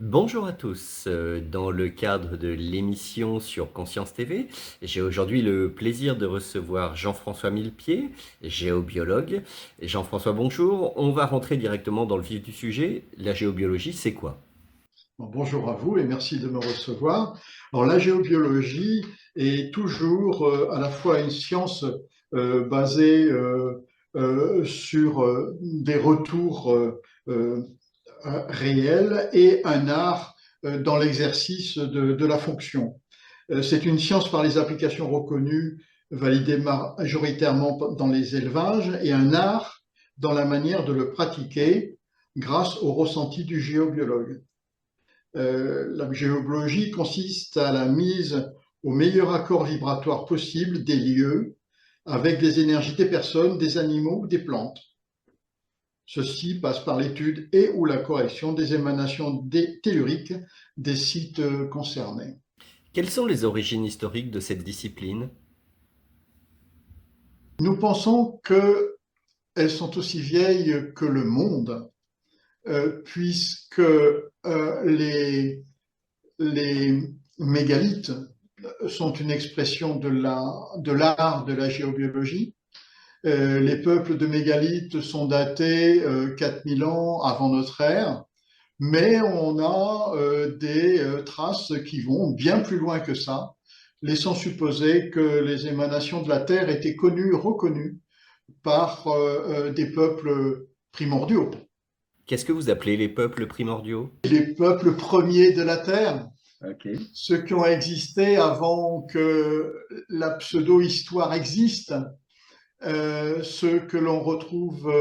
Bonjour à tous. Dans le cadre de l'émission sur Conscience TV, j'ai aujourd'hui le plaisir de recevoir Jean-François Millepied, géobiologue. Et Jean-François, bonjour. On va rentrer directement dans le vif du sujet. La géobiologie, c'est quoi? Bon, bonjour à vous et merci de me recevoir. Alors, la géobiologie est toujours à la fois une science basée sur des retours réels et un art dans l'exercice de la fonction. C'est une science par les applications reconnues, validées majoritairement dans les élevages, et un art dans la manière de le pratiquer grâce au ressenti du géobiologue. La géobiologie consiste à la mise au meilleur accord vibratoire possible des lieux avec des énergies des personnes, des animaux ou des plantes. Ceci passe par l'étude et ou la correction des émanations telluriques des sites concernés. Quelles sont les origines historiques de cette discipline? Nous pensons qu'elles sont aussi vieilles que le monde, puisque les mégalithes sont une expression de l'art de la géobiologie. Les peuples de mégalithes sont datés 4000 ans avant notre ère, mais on a des traces qui vont bien plus loin que ça, laissant supposer que les émanations de la Terre étaient connues, reconnues par des peuples primordiaux. Qu'est-ce que vous appelez les peuples primordiaux? Les peuples premiers de la Terre, Ok. ceux qui ont existé avant que la pseudo-histoire existe, ceux que l'on retrouve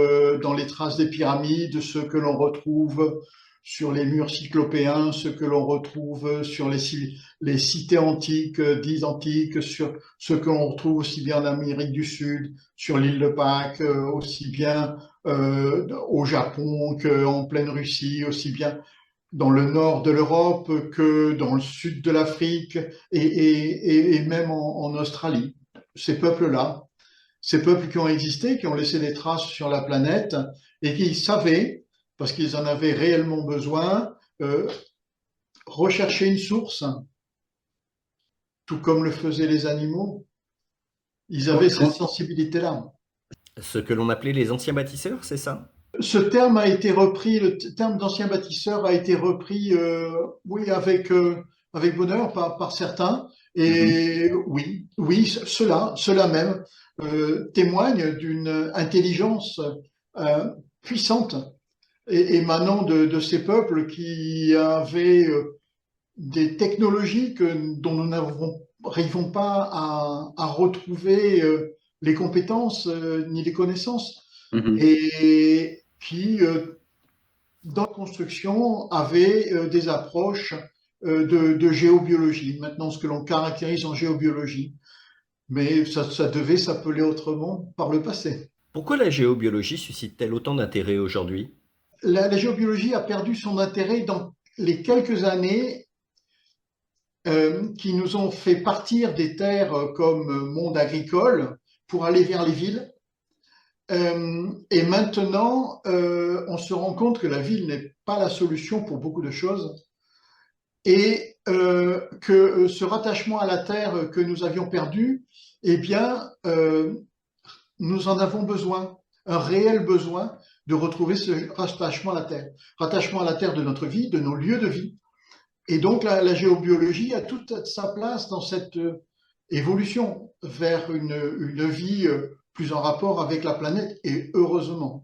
dans les traces des pyramides, ceux que l'on retrouve sur les murs cyclopéens, ceux que l'on retrouve sur les cités antiques, dites antiques, sur ceux que l'on retrouve aussi bien en Amérique du Sud, sur l'île de Pâques, aussi bien au Japon qu'en pleine Russie, aussi bien dans le nord de l'Europe que dans le sud de l'Afrique et même en Australie. Ces peuples-là, ces peuples qui ont existé, qui ont laissé des traces sur la planète et qui savaient, parce qu'ils en avaient réellement besoin, rechercher une source, tout comme le faisaient les animaux. Ils avaient cette sensibilité-là. Ce que l'on appelait les anciens bâtisseurs, c'est ça? Ce terme a été repris, le terme d'ancien bâtisseur a été repris, oui, avec bonheur par certains. Mhm. Et oui, oui, cela même témoigne d'une intelligence euh, puissante émanant de ces peuples qui avaient des technologies dont nous n'arrivons pas à retrouver les compétences ni les connaissances Mhm. et qui, dans la construction, avaient des approches de géobiologie. Maintenant, ce que l'on caractérise en géobiologie, mais ça devait s'appeler autrement par le passé. Pourquoi la géobiologie suscite-t-elle autant d'intérêt aujourd'hui? La géobiologie a perdu son intérêt dans les quelques années qui nous ont fait partir des terres comme monde agricole pour aller vers les villes. Et maintenant, on se rend compte que la ville n'est pas la solution pour beaucoup de choses et que ce rattachement à la terre que nous avions perdu, eh bien, nous en avons besoin, un réel besoin de retrouver ce rattachement à la terre, rattachement à la terre de notre vie, de nos lieux de vie. Et donc la géobiologie a toute sa place dans cette évolution vers une vie plus en rapport avec la planète, et heureusement.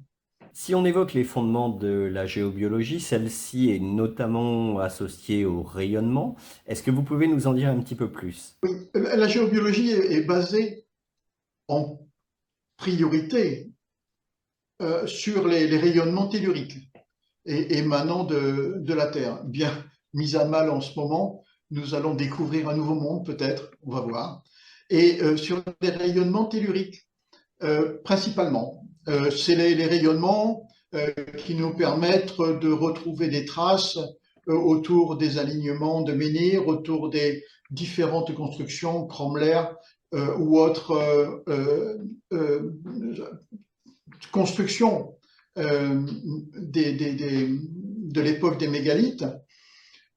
Si on évoque les fondements de la géobiologie, celle-ci est notamment associée au rayonnement. Est-ce que vous pouvez nous en dire un petit peu plus? La géobiologie est basée en priorité sur les rayonnements telluriques émanant de la Terre. Bien mis à mal en ce moment, nous allons découvrir un nouveau monde peut-être, on va voir, et sur les rayonnements telluriques principalement. C'est les rayonnements qui nous permettent de retrouver des traces autour des alignements de menhirs, autour des différentes constructions, Cromler ou autres constructions de l'époque des mégalithes.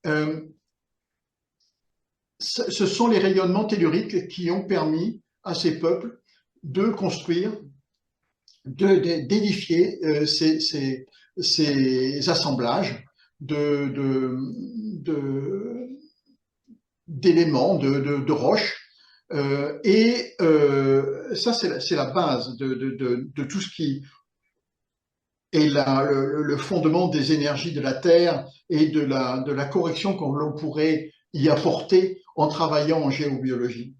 Euh, ce sont les rayonnements telluriques qui ont permis à ces peuples de construire, d'édifier ces assemblages d'éléments, de roches. Ça, c'est la base de tout ce qui est le fondement des énergies de la Terre et de la correction que l'on pourrait y apporter en travaillant en géobiologie.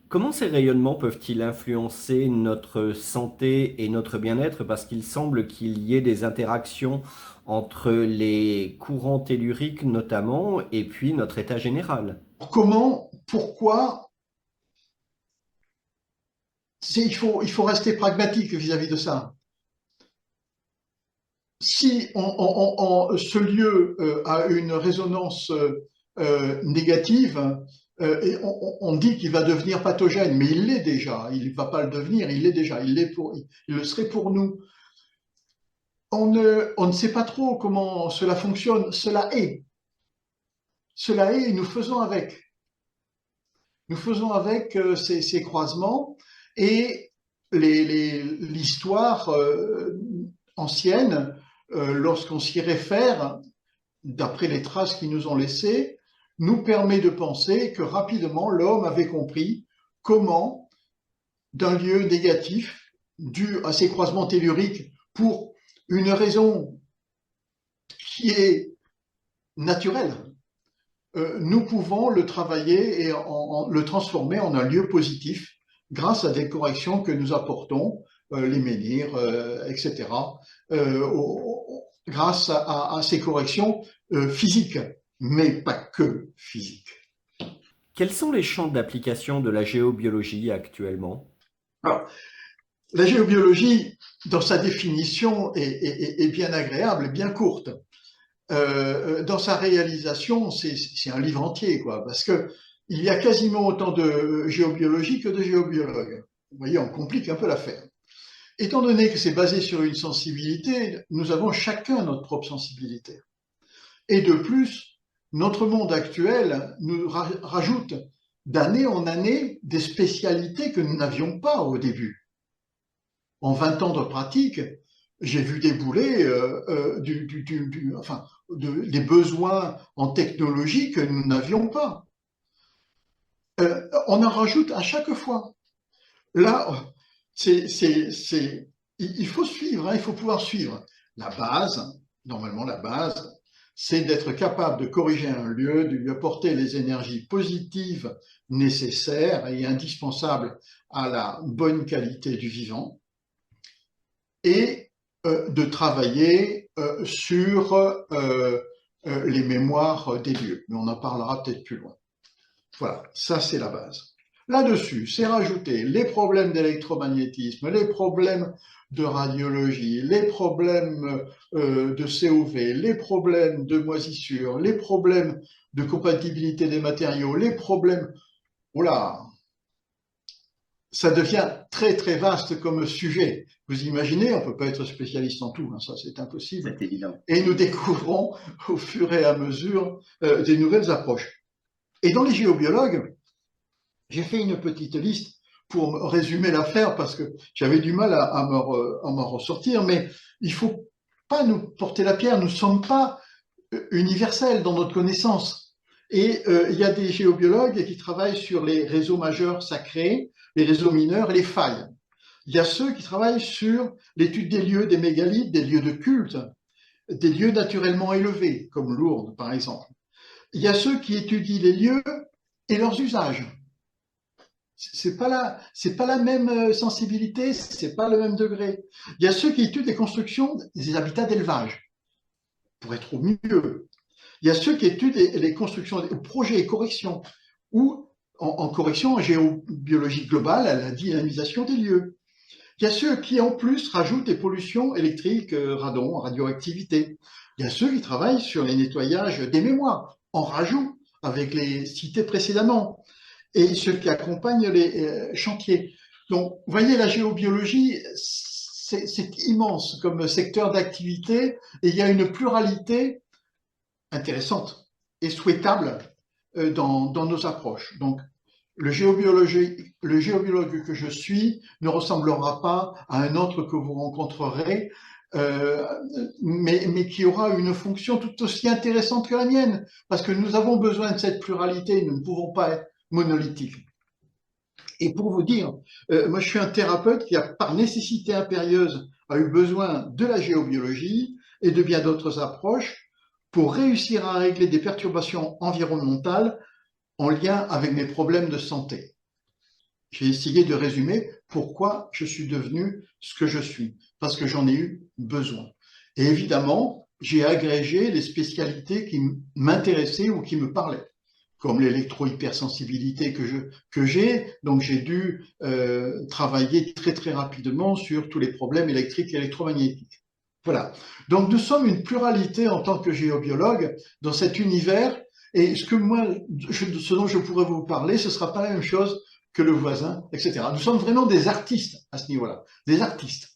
Comment ces rayonnements peuvent-ils influencer notre santé et notre bien-être? Parce qu'il semble qu'il y ait des interactions entre les courants telluriques notamment et puis notre état général. Comment, pourquoi, il faut rester pragmatique vis-à-vis de ça. Si ce lieu a une résonance négative, et on dit qu'il va devenir pathogène, mais il l'est déjà, il ne va pas le devenir, il l'est déjà, il le serait pour nous. On ne sait pas trop comment cela fonctionne, cela est, et nous faisons avec. Nous faisons avec ces croisements et l'histoire ancienne, lorsqu'on s'y réfère, d'après les traces qu'ils nous ont laissées, nous permet de penser que rapidement l'homme avait compris comment, d'un lieu négatif, dû à ces croisements telluriques, pour une raison qui est naturelle, nous pouvons le travailler et le transformer en un lieu positif grâce à des corrections que nous apportons, les menhirs, etc., grâce à ces corrections physiques, mais pas que physiques. Quels sont les champs d'application de la géobiologie actuellement? Alors, la géobiologie, dans sa définition, est bien agréable et bien courte. Dans sa réalisation, c'est un livre entier, quoi, parce que il y a quasiment autant de géobiologie que de géobiologues. Vous voyez, on complique un peu l'affaire. Étant donné que c'est basé sur une sensibilité, nous avons chacun notre propre sensibilité. Et de plus, notre monde actuel nous rajoute d'année en année des spécialités que nous n'avions pas au début. En 20 ans de pratique, j'ai vu débouler des besoins en technologie que nous n'avions pas. On en rajoute à chaque fois. Là, il faut suivre, hein, il faut pouvoir suivre. La base, normalement la base, c'est d'être capable de corriger un lieu, de lui apporter les énergies positives nécessaires et indispensables à la bonne qualité du vivant, et de travailler sur les mémoires des lieux. Mais on en parlera peut-être plus loin. Voilà, ça c'est la base. Là-dessus, c'est rajouter les problèmes d'électromagnétisme, les problèmes de radiologie, les problèmes de COV, les problèmes de moisissure, les problèmes de compatibilité des matériaux, les problèmes... Oula, ça devient très très vaste comme sujet. Vous imaginez, on ne peut pas être spécialiste en tout, hein, ça c'est impossible. C'est évident. Et nous découvrons au fur et à mesure des nouvelles approches. Et dans les géobiologues, j'ai fait une petite liste pour résumer l'affaire parce que j'avais du mal à m'en ressortir, mais il ne faut pas nous porter la pierre, nous ne sommes pas universels dans notre connaissance. Et il y a des géobiologues qui travaillent sur les réseaux majeurs sacrés, les réseaux mineurs et les failles. Il y a ceux qui travaillent sur l'étude des lieux, des mégalithes, des lieux de culte, des lieux naturellement élevés, comme Lourdes par exemple. Il y a ceux qui étudient les lieux et leurs usages. C'est pas la même sensibilité, c'est pas le même degré. Il y a ceux qui étudient les constructions des habitats d'élevage, pour être au mieux. Il y a ceux qui étudient les constructions, les projets et corrections, ou en correction en géobiologie globale à la dynamisation des lieux. Il y a ceux qui, en plus, rajoutent des pollutions électriques, radon, radioactivité. Il y a ceux qui travaillent sur les nettoyages des mémoires, en rajout, avec les cités précédemment, et ceux qui accompagnent les chantiers. Donc, vous voyez, la géobiologie, c'est immense comme secteur d'activité, et il y a une pluralité intéressante. est souhaitable dans nos approches. Donc, le géobiologue que je suis ne ressemblera pas à un autre que vous rencontrerez, mais qui aura une fonction tout aussi intéressante que la mienne, parce que nous avons besoin de cette pluralité, nous ne pouvons pas être monolithiques. Et pour vous dire, moi je suis un thérapeute qui a par nécessité impérieuse a eu besoin de la géobiologie et de bien d'autres approches pour réussir à régler des perturbations environnementales en lien avec mes problèmes de santé. J'ai essayé de résumer pourquoi je suis devenu ce que je suis, parce que j'en ai eu besoin. Et évidemment, j'ai agrégé les spécialités qui m'intéressaient ou qui me parlaient, comme l'électro-hypersensibilité que j'ai. Donc j'ai dû travailler très très rapidement sur tous les problèmes électriques et électromagnétiques. Voilà. Donc nous sommes une pluralité en tant que géobiologue dans cet univers. Et ce dont je pourrais vous parler, ce ne sera pas la même chose que le voisin, etc. Nous sommes vraiment des artistes à ce niveau-là, des artistes.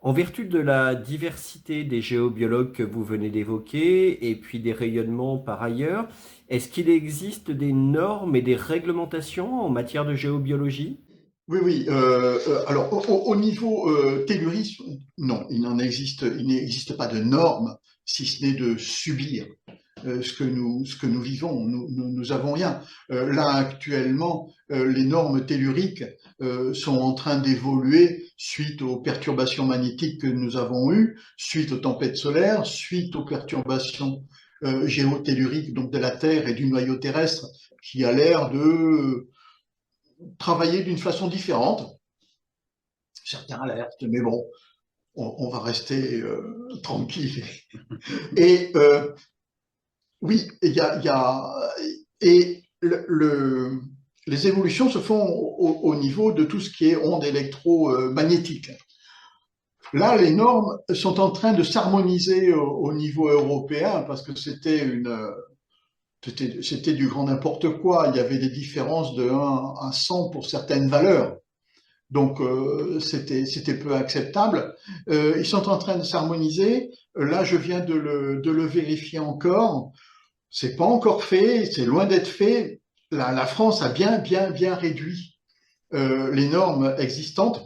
En vertu de la diversité des géobiologues que vous venez d'évoquer et puis des rayonnements par ailleurs, est-ce qu'il existe des normes et des réglementations en matière de géobiologie? Oui, oui. Alors, au niveau tellurisme, non, il n'existe pas de normes, si ce n'est de subir ce que nous vivons. Nous avons rien. Là, actuellement, les normes telluriques sont en train d'évoluer suite aux perturbations magnétiques que nous avons eues, suite aux tempêtes solaires, suite aux perturbations géotelluriques, donc de la Terre et du noyau terrestre, qui a l'air de travailler d'une façon différente. Certains alertent, mais bon, on va rester tranquille. Et oui, les évolutions se font au niveau de tout ce qui est ondes électromagnétiques. Là, les normes sont en train de s'harmoniser au niveau européen parce que c'était du grand n'importe quoi. Il y avait des différences de 1 à 100 pour certaines valeurs. Donc, c'était peu acceptable. Ils sont en train de s'harmoniser. Là, je viens de le vérifier encore. C'est pas encore fait, c'est loin d'être fait. La France a bien réduit les normes existantes.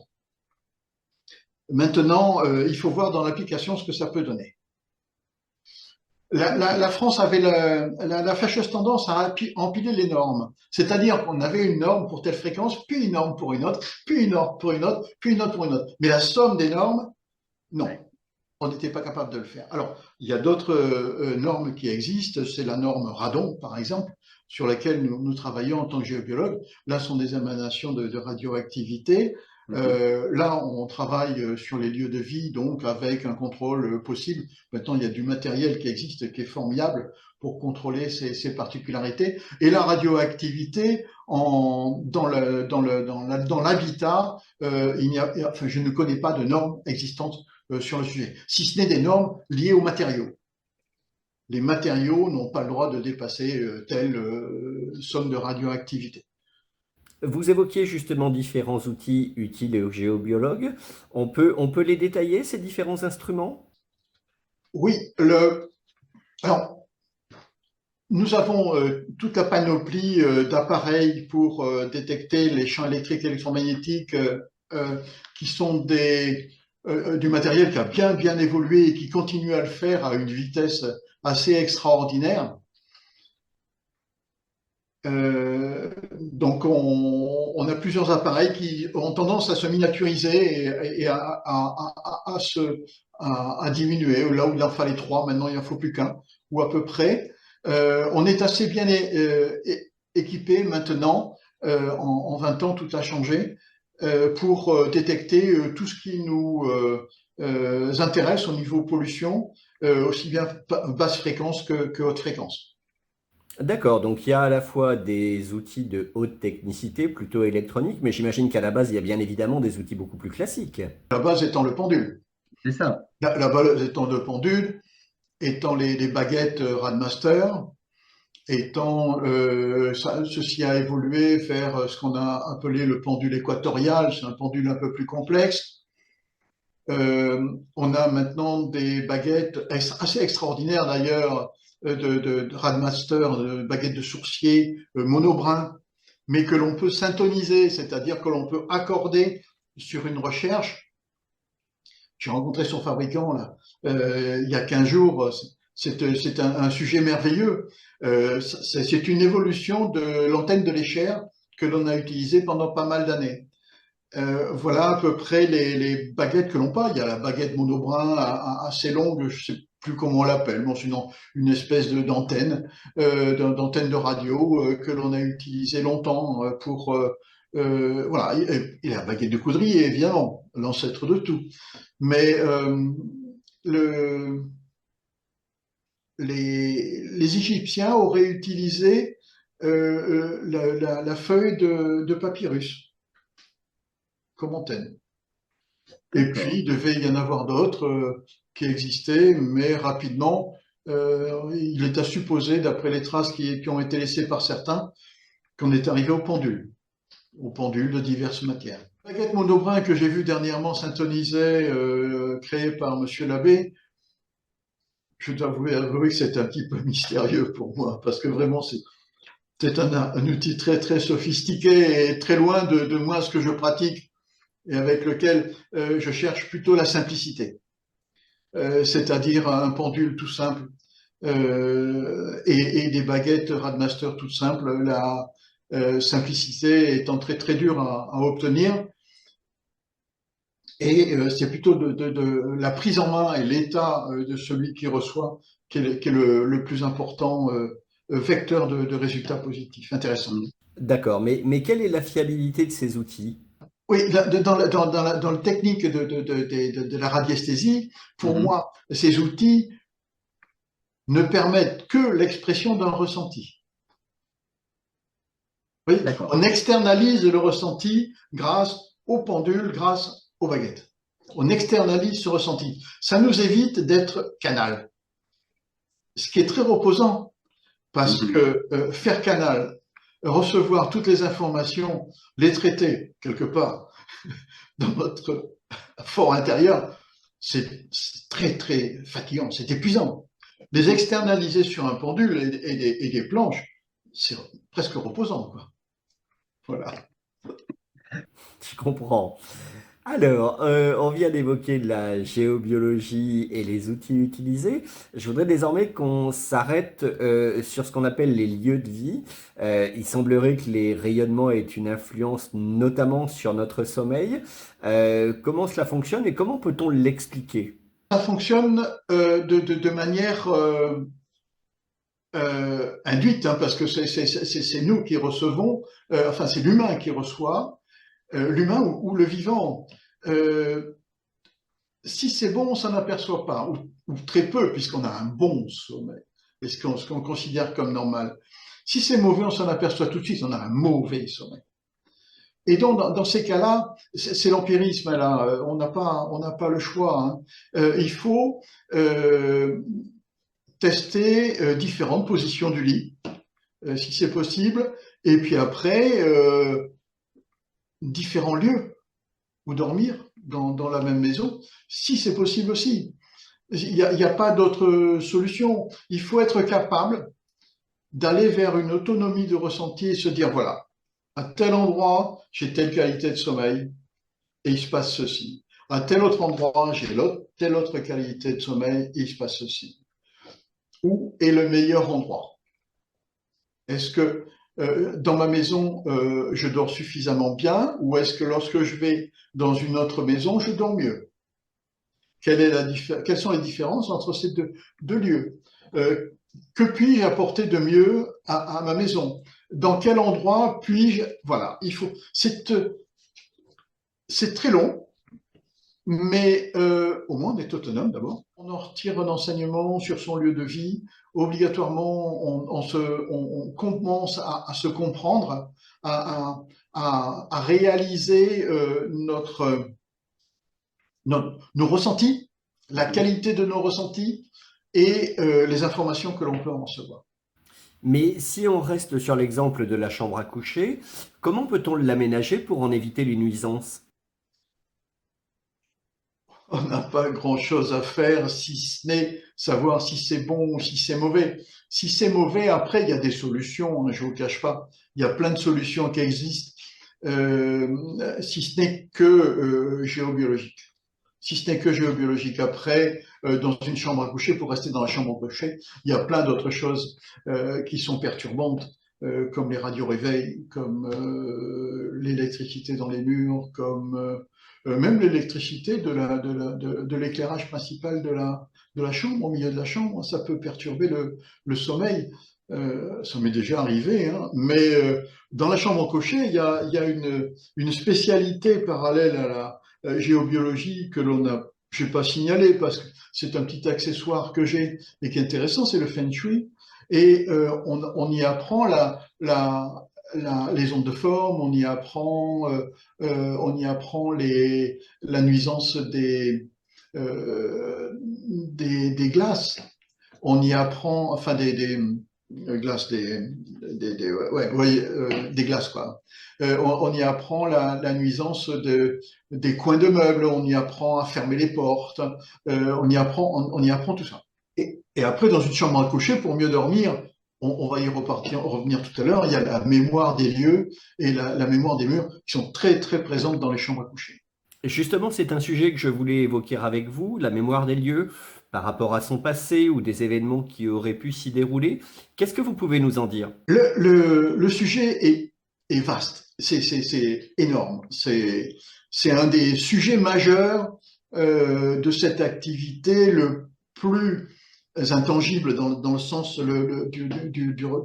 Maintenant, il faut voir dans l'application ce que ça peut donner. La France avait la fâcheuse tendance à empiler les normes. C'est-à-dire qu'on avait une norme pour telle fréquence, puis une norme pour une autre, puis une norme pour une autre, puis une autre pour une autre. Mais la somme des normes, non, on n'était pas capable de le faire. Alors, il y a d'autres normes qui existent. C'est la norme radon, par exemple, sur laquelle nous travaillons en tant que géobiologue. Là, ce sont des émanations de radioactivité. Là, on travaille sur les lieux de vie, donc avec un contrôle possible. Maintenant, il y a du matériel qui existe, qui est formidable pour contrôler ces particularités. Et la radioactivité, dans l'habitat, enfin, je ne connais pas de normes existantes sur le sujet, si ce n'est des normes liées aux matériaux. Les matériaux n'ont pas le droit de dépasser telle somme de radioactivité. Vous évoquiez justement différents outils utiles aux géobiologues. On peut les détailler, ces différents instruments? Oui, alors, nous avons toute la panoplie d'appareils pour détecter les champs électriques et électromagnétiques qui sont du matériel qui a bien évolué et qui continue à le faire à une vitesse assez extraordinaire. Donc, on a plusieurs appareils qui ont tendance à se miniaturiser et à diminuer. Là où il en fallait 3, maintenant il n'en faut plus qu'un, ou à peu près. On est assez bien équipé maintenant, en 20 ans tout a changé, pour détecter tout ce qui nous intéresse au niveau pollution, aussi bien basse fréquence que haute fréquence. D'accord, donc il y a à la fois des outils de haute technicité, plutôt électroniques, mais j'imagine qu'à la base, il y a bien évidemment des outils beaucoup plus classiques. La base étant le pendule. C'est ça. La base étant le pendule, étant les baguettes Radmaster, étant ceci a évolué vers ce qu'on a appelé le pendule équatorial, c'est un pendule un peu plus complexe. On a maintenant des baguettes assez extraordinaires d'ailleurs, de Radmaster, de baguettes de sourcier monobrin, mais que l'on peut syntoniser, c'est-à-dire que l'on peut accorder sur une recherche. J'ai rencontré son fabricant là, il y a 15 jours. C'est un sujet merveilleux. C'est une évolution de l'antenne de l'échelle que l'on a utilisée pendant pas mal d'années. Voilà à peu près les baguettes que l'on parle. Il y a la baguette monobrin assez longue, je sais plus comment on l'appelle, bon, c'est une espèce d'antenne, d'antenne de radio que l'on a utilisée longtemps pour voilà. Et la baguette de coudrier, évidemment, l'ancêtre de tout. Mais le, les Égyptiens auraient utilisé la feuille de papyrus comme antenne. Et puis, D'accord. il devait y en avoir d'autres qui existaient, mais rapidement, il est à supposer, d'après les traces qui ont été laissées par certains, qu'on est arrivé aux pendules de diverses matières. La baguette monobrin que j'ai vue dernièrement synthonisée, créée par Monsieur Labbé, je dois avouer que c'est un petit peu mystérieux pour moi, parce que vraiment, c'est un outil très, très sophistiqué et très loin de moi ce que je pratique et avec lequel je cherche plutôt la simplicité. C'est-à-dire un pendule tout simple et des baguettes Radmaster toutes simples. La simplicité étant très très dure à obtenir, et c'est plutôt de la prise en main et l'état de celui qui reçoit qui est le plus important vecteur de résultats positifs, intéressants. D'accord, mais quelle est la fiabilité de ces outils? Oui, dans le technique de la radiesthésie, pour Mhm. moi, ces outils ne permettent que l'expression d'un ressenti. Oui, D'accord. on externalise le ressenti grâce au pendule, grâce aux baguettes. On externalise ce ressenti. Ça nous évite d'être canal, ce qui est très reposant parce Mhm. que faire canal, recevoir toutes les informations, les traiter quelque part dans notre fort intérieur, c'est très très fatigant, c'est épuisant. Les externaliser sur un pendule et des planches, c'est presque reposant, quoi. Voilà. Je comprends. Alors, on vient d'évoquer la géobiologie et les outils utilisés. Je voudrais désormais qu'on s'arrête sur ce qu'on appelle les lieux de vie. Il semblerait que les rayonnements aient une influence notamment sur notre sommeil. Comment cela fonctionne et comment peut-on l'expliquer? Ça fonctionne de manière induite, hein, parce que c'est nous qui recevons, enfin c'est l'humain qui reçoit, l'humain ou le vivant. Euh, Si c'est bon, on s'en aperçoit pas, ou très peu, puisqu'on a un bon sommeil, et ce qu'on considère comme normal. Si c'est mauvais, on s'en aperçoit tout de suite, on a un mauvais sommeil. Et donc, dans ces cas-là, c'est l'empirisme, là, on n'a pas le choix, hein. Il faut tester différentes positions du lit, si c'est possible, et puis après, différents lieux où dormir dans la même maison, si c'est possible aussi. Il n'y a pas d'autre solution. Il faut être capable d'aller vers une autonomie de ressenti et se dire, voilà, à tel endroit, j'ai telle qualité de sommeil et il se passe ceci. À tel autre endroit, j'ai telle autre qualité de sommeil et il se passe ceci. Où est le meilleur endroit? Est-ce que dans ma maison, je dors suffisamment bien ou est-ce que lorsque je vais dans une autre maison, je dors mieux? Quelles sont les différences entre ces deux lieux? Que puis-je apporter de mieux à ma maison? Dans quel endroit puis-je... Voilà, c'est très long, mais au moins on est autonome d'abord. On en retire un enseignement sur son lieu de vie. Obligatoirement, on commence à se comprendre, à réaliser nos ressentis, la qualité de nos ressentis et les informations que l'on peut en recevoir. Mais si on reste sur l'exemple de la chambre à coucher, comment peut-on l'aménager pour en éviter les nuisances? on n'a pas grand-chose à faire si ce n'est savoir si c'est bon ou si c'est mauvais. Si c'est mauvais, après, il y a des solutions, hein, je ne vous cache pas. Il y a plein de solutions qui existent, si ce n'est que géobiologique. Si ce n'est que géobiologique. Après, dans une chambre à coucher, pour rester dans la chambre à coucher, il y a plein d'autres choses qui sont perturbantes, comme les radios-réveils, comme l'électricité dans les murs, comme même l'électricité de l'éclairage principal de la chambre, au milieu de la chambre, ça peut perturber le sommeil. Ça m'est déjà arrivé, hein. Mais dans la chambre à coucher, il y a une spécialité parallèle à la géobiologie que l'on a, je vais pas signaler parce que c'est un petit accessoire que j'ai et qui est intéressant, c'est le Feng Shui. Et on y apprend les ondes de forme, on y apprend la nuisance des glaces, on y apprend, enfin des glaces, des glaces quoi. On y apprend la nuisance des coins de meubles, on y apprend à fermer les portes, on y apprend tout ça. Et après, dans une chambre à coucher, pour mieux dormir, on va y revenir tout à l'heure, il y a la mémoire des lieux et la mémoire des murs qui sont très très présentes dans les chambres à coucher. Justement, c'est un sujet que je voulais évoquer avec vous, la mémoire des lieux par rapport à son passé ou des événements qui auraient pu s'y dérouler. Qu'est-ce que vous pouvez nous en dire? Le sujet est vaste, c'est énorme. C'est un des sujets majeurs de cette activité le plus intangible dans le sens du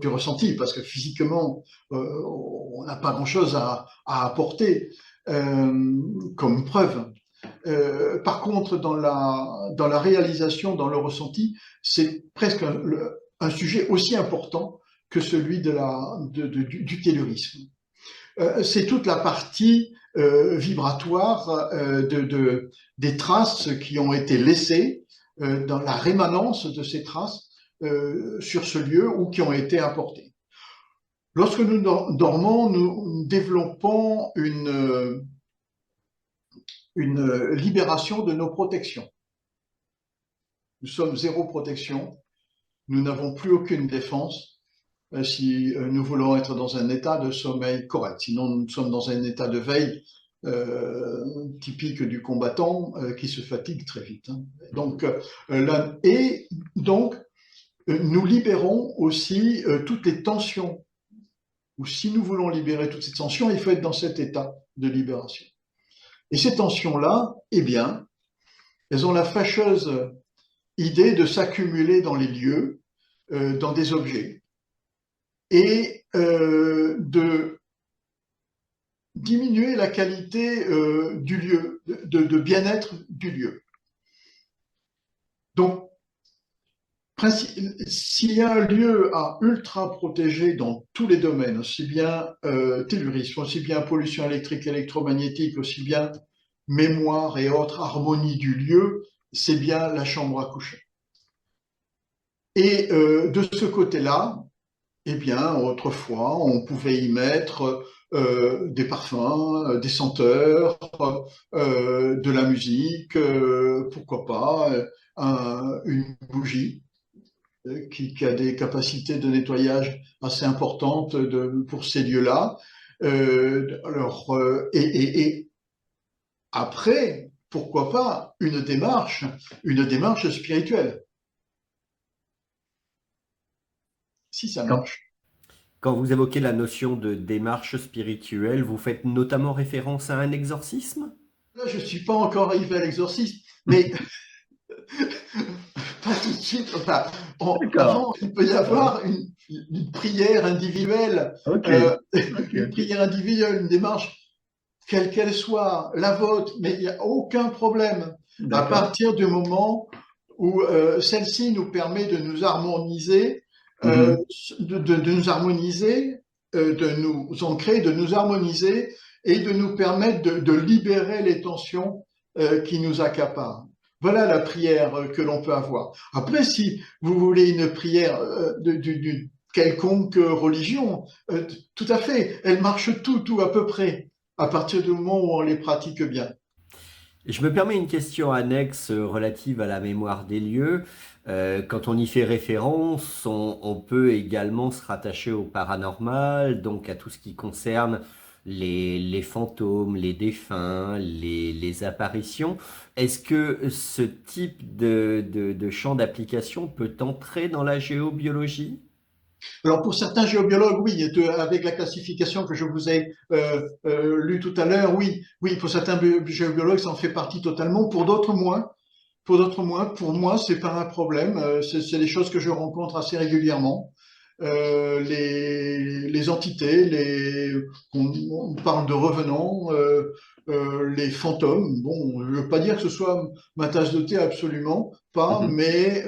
ressenti, parce que physiquement, on n'a pas grand-chose à apporter comme preuve. Par contre, dans la réalisation, dans le ressenti, c'est presque un sujet aussi important que celui du tellurisme. C'est toute la partie vibratoire des traces qui ont été laissées, dans la rémanence de ces traces sur ce lieu ou qui ont été apportées. Lorsque nous dormons, nous développons une libération de nos protections. Nous sommes zéro protection, nous n'avons plus aucune défense si nous voulons être dans un état de sommeil correct. Sinon, nous sommes dans un état de veille typique du combattant qui se fatigue très vite. Hein. Donc, nous libérons aussi toutes les tensions. Ou si nous voulons libérer toutes ces tensions, il faut être dans cet état de libération. Et ces tensions-là, eh bien, elles ont la fâcheuse idée de s'accumuler dans les lieux, dans des objets, et de diminuer la qualité du lieu, de bien-être du lieu. Donc, s'il y a un lieu à ultra protéger dans tous les domaines, aussi bien tellurisme, aussi bien pollution électrique, électromagnétique, aussi bien mémoire et autres harmonie du lieu, c'est bien la chambre à coucher. Et de ce côté-là, eh bien, autrefois, on pouvait y mettre des parfums, des senteurs, de la musique, pourquoi pas une bougie qui a des capacités de nettoyage assez importantes pour ces lieux-là. Et après, pourquoi pas une démarche spirituelle, si ça marche. Quand vous évoquez la notion de démarche spirituelle, vous faites notamment référence à un exorcisme? Là, je ne suis pas encore arrivé à l'exorcisme, mais pas tout de suite. Enfin, avant, il peut y avoir une prière individuelle, une prière individuelle, une démarche, quelle qu'elle soit, la vôtre, mais il n'y a aucun problème. À partir du moment où celle-ci nous permet de nous harmoniser, de nous harmoniser, de nous ancrer, de nous harmoniser et de nous permettre de libérer les tensions qui nous accaparent. Voilà la prière que l'on peut avoir. Après, si vous voulez une prière d'une quelconque religion, tout à fait, elle marche tout à peu près, à partir du moment où on les pratique bien. Je me permets une question annexe relative à la mémoire des lieux. Quand on y fait référence, on peut également se rattacher au paranormal, donc à tout ce qui concerne les fantômes, les défunts, les apparitions. Est-ce que ce type de champ d'application peut entrer dans la géobiologie? Alors pour certains géobiologues, oui, avec la classification que je vous ai lue tout à l'heure, oui, oui, pour certains géobiologues, ça en fait partie totalement. Pour d'autres, moins. Pour d'autres, moins. Pour moi, c'est pas un problème. C'est des choses que je rencontre assez régulièrement. Les entités, on parle de revenants, les fantômes. Bon, je veux pas dire que ce soit ma tasse de thé, absolument pas, Mhm. mais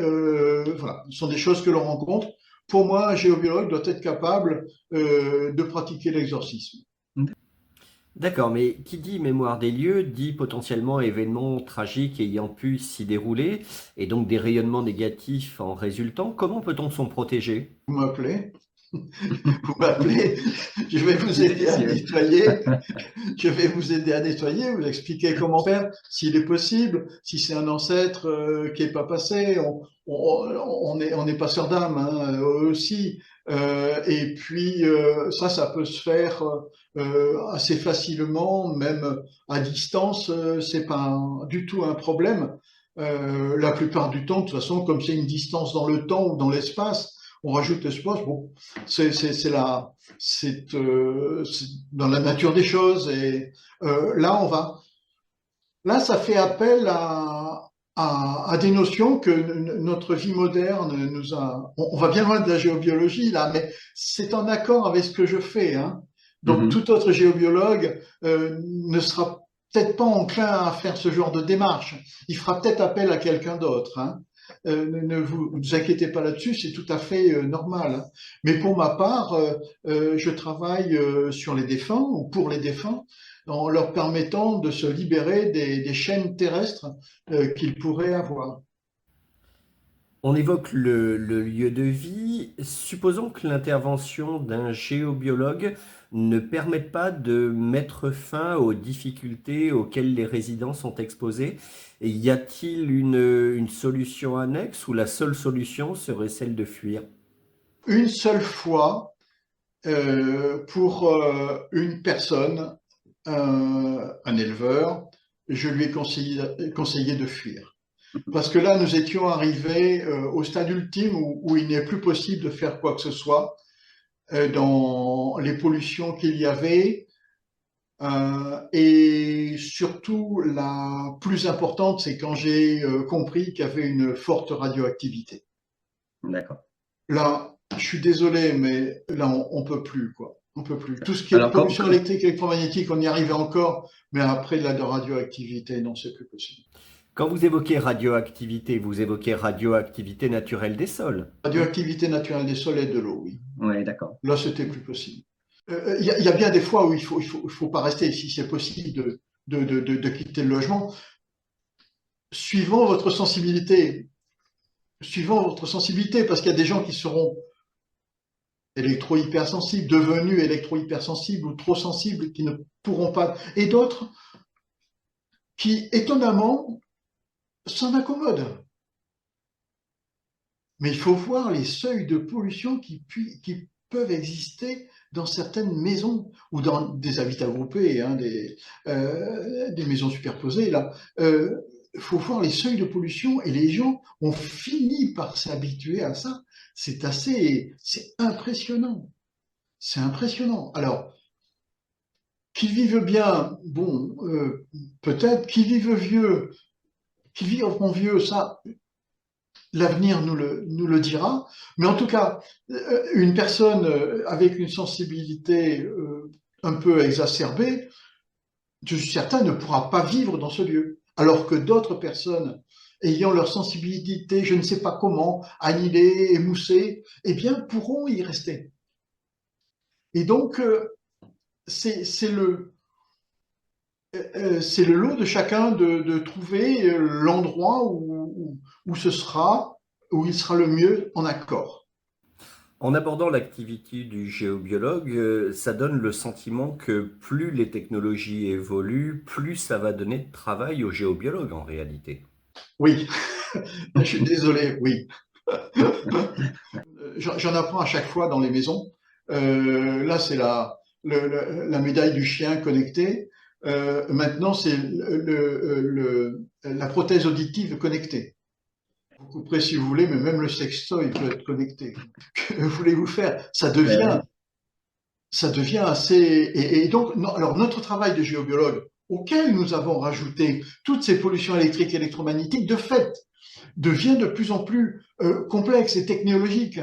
voilà, ce sont des choses que l'on rencontre. Pour moi, un géobiologue doit être capable de pratiquer l'exorcisme. D'accord, mais qui dit mémoire des lieux dit potentiellement événements tragiques ayant pu s'y dérouler et donc des rayonnements négatifs en résultant. Comment peut-on s'en protéger? Vous m'appelez, vous m'appelez, je vais vous aider à Difficile. nettoyer. Je vais vous aider à nettoyer, vous expliquer comment faire, s'il est possible, si c'est un ancêtre qui est pas passé, on est passeur d'âme, hein, eux aussi. Et puis ça peut se faire assez facilement, même à distance. C'est pas du tout un problème. La plupart du temps, de toute façon, comme c'est une distance dans le temps ou dans l'espace, on rajoute l'espace. Bon, c'est la c'est dans la nature des choses. Et là, là, ça fait appel à des notions que notre vie moderne nous a. On va bien loin de la géobiologie là, mais c'est en accord avec ce que je fais. Hein. Donc, Mhm. tout autre géobiologue ne sera peut-être pas enclin à faire ce genre de démarche. Il fera peut-être appel à quelqu'un d'autre. Hein. Ne vous inquiétez pas là-dessus, c'est tout à fait normal. Hein. Mais pour ma part, je travaille sur les défunts ou pour les défunts en leur permettant de se libérer des chaînes terrestres qu'ils pourraient avoir. On évoque le lieu de vie. Supposons que l'intervention d'un géobiologue ne permette pas de mettre fin aux difficultés auxquelles les résidents sont exposés. Et y a-t-il une solution annexe ou la seule solution serait celle de fuir? Une seule fois, pour une personne, un éleveur, je lui ai conseillé de fuir. Parce que là, nous étions arrivés au stade ultime où il n'est plus possible de faire quoi que ce soit dans les pollutions qu'il y avait. Et surtout, la plus importante, c'est quand j'ai compris qu'il y avait une forte radioactivité. D'accord. Là, je suis désolé, mais là, on peut plus, quoi. On peut plus. Tout ce qui est Alors, pollution électrique, électromagnétique, on y arrivait encore, mais après de la radioactivité, non, c'est plus possible. Quand vous évoquez radioactivité, vous évoquez radioactivité naturelle des sols. Radioactivité naturelle des sols et de l'eau, oui. oui, d'accord. Là, c'était plus possible. Il y a bien des fois où il faut pas rester, si c'est possible, de quitter le logement, suivant votre sensibilité. Suivant votre sensibilité, parce qu'il y a des gens qui seront électro-hypersensibles, devenus électro-hypersensibles ou trop sensibles, qui ne pourront pas, et d'autres qui, étonnamment, s'en accommodent. Mais il faut voir les seuils de pollution qui peuvent exister dans certaines maisons ou dans des habitats groupés, hein, des maisons superposées. Là, faut voir les seuils de pollution et les gens ont fini par s'habituer à ça. C'est impressionnant. C'est impressionnant. Alors, qu'ils vivent bien, bon, peut-être, qu'ils vivent vieux, qu'ils vivront vieux, ça, l'avenir nous le dira. Mais en tout cas, une personne avec une sensibilité un peu exacerbée, je suis certain, ne pourra pas vivre dans ce lieu. Alors que d'autres personnes ayant leur sensibilité, je ne sais pas comment, annihilée, émoussée, eh bien, pourront y rester. Et donc, c'est c'est le lot de chacun de trouver l'endroit où ce sera, où il sera le mieux en accord. En abordant l'activité du géobiologue, ça donne le sentiment que plus les technologies évoluent, plus ça va donner de travail aux géobiologues en réalité. Oui, je suis désolé, oui. J'en apprends à chaque fois dans les maisons. Là, c'est la médaille du chien connecté. Maintenant, c'est la prothèse auditive connectée. Vous couperez si vous voulez, mais même le sextoy peut être connecté. Que voulez-vous faire? Ça devient assez. Et donc, non, alors notre travail de géobiologue, auquel nous avons rajouté toutes ces pollutions électriques et électromagnétiques, de fait, devient de plus en plus complexe et technologique.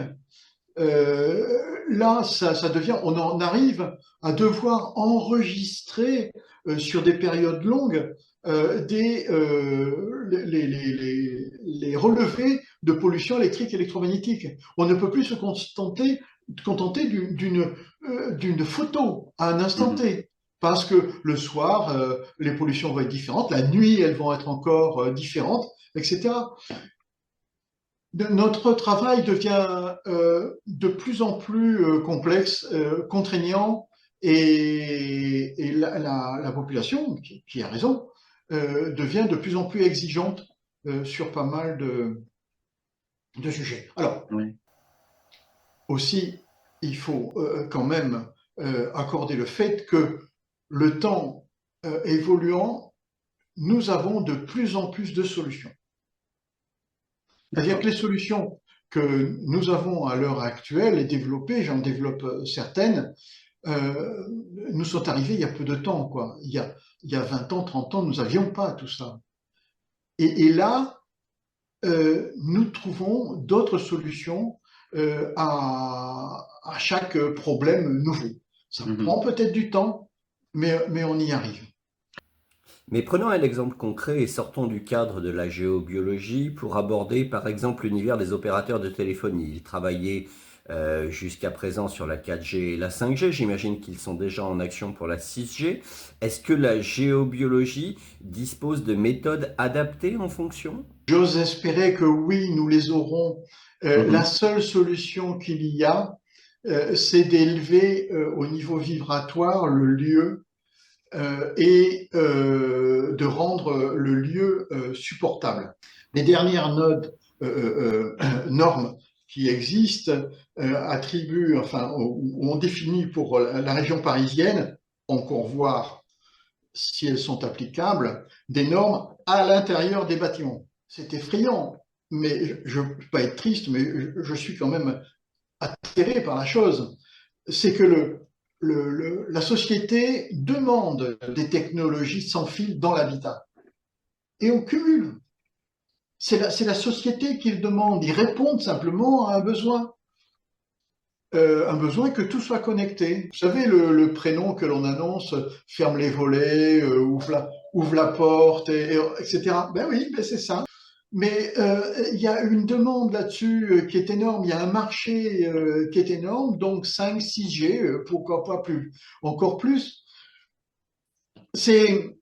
Là, ça devient, on en arrive à devoir enregistrer sur des périodes longues les relevés de pollution électrique et électromagnétique. On ne peut plus se contenter d'une photo à un instant T. Parce que le soir, les pollutions vont être différentes, la nuit, elles vont être encore différentes, etc. Notre travail devient de plus en plus complexe, contraignant, et la population, qui a raison, devient de plus en plus exigeante sur pas mal de sujets. Alors, Oui, aussi, il faut quand même accorder le fait que le temps évoluant, nous avons de plus en plus de solutions. C'est-à-dire que d'accord. les solutions que nous avons à l'heure actuelle et développées, j'en développe certaines, euh, nous sont arrivées il y a peu de temps, quoi. Il y a 20 ans, 30 ans, nous n'avions pas tout ça. Et là, nous trouvons d'autres solutions à chaque problème nouveau. Ça Mhm. prend peut-être du temps, mais on y arrive. Mais prenons un exemple concret et sortons du cadre de la géobiologie pour aborder par exemple l'univers des opérateurs de téléphonie. Ils travaillaient jusqu'à présent sur la 4G et la 5G, j'imagine qu'ils sont déjà en action pour la 6G. Est-ce que la géobiologie dispose de méthodes adaptées en fonction? J'ose espérer que oui, nous les aurons. La Mhm. seule solution qu'il y a, c'est d'élever au niveau vibratoire le lieu et de rendre le lieu supportable. Les dernières normes qui existent attribuent, enfin, on définit pour la région parisienne, encore voir si elles sont applicables, des normes à l'intérieur des bâtiments. C'est effrayant, mais je ne peux pas être triste, mais je suis quand même atterré par la chose. C'est que la société demande des technologies sans fil dans l'habitat. Et on cumule. C'est la société qui le demande. Ils répondent simplement à un besoin que tout soit connecté. Vous savez, le prénom que l'on annonce, ferme les volets, ouvre la porte, etc. Ben oui, ben c'est ça. Mais il y a une demande là-dessus qui est énorme, il y a un marché qui est énorme, donc 5, 6G, pourquoi pas plus, encore plus. C'est,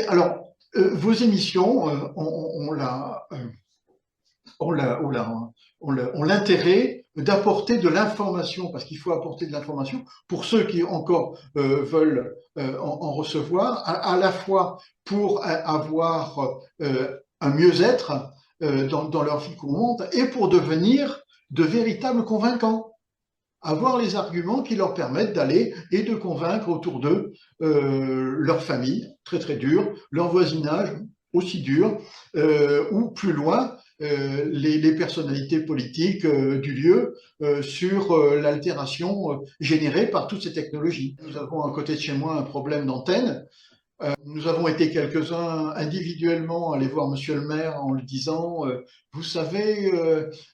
alors, vos émissions, on l'intérêt d'apporter de l'information, parce qu'il faut apporter de l'information pour ceux qui encore veulent en recevoir, à la fois pour avoir un mieux-être dans leur vie courante et pour devenir de véritables convaincants, avoir les arguments qui leur permettent d'aller et de convaincre autour d'eux leur famille, très très dure, leur voisinage, aussi dur, ou plus loin, les personnalités politiques du lieu sur l'altération générée par toutes ces technologies. Nous avons à côté de chez moi un problème d'antenne. Nous avons été quelques-uns individuellement aller voir Monsieur le maire en lui disant vous savez,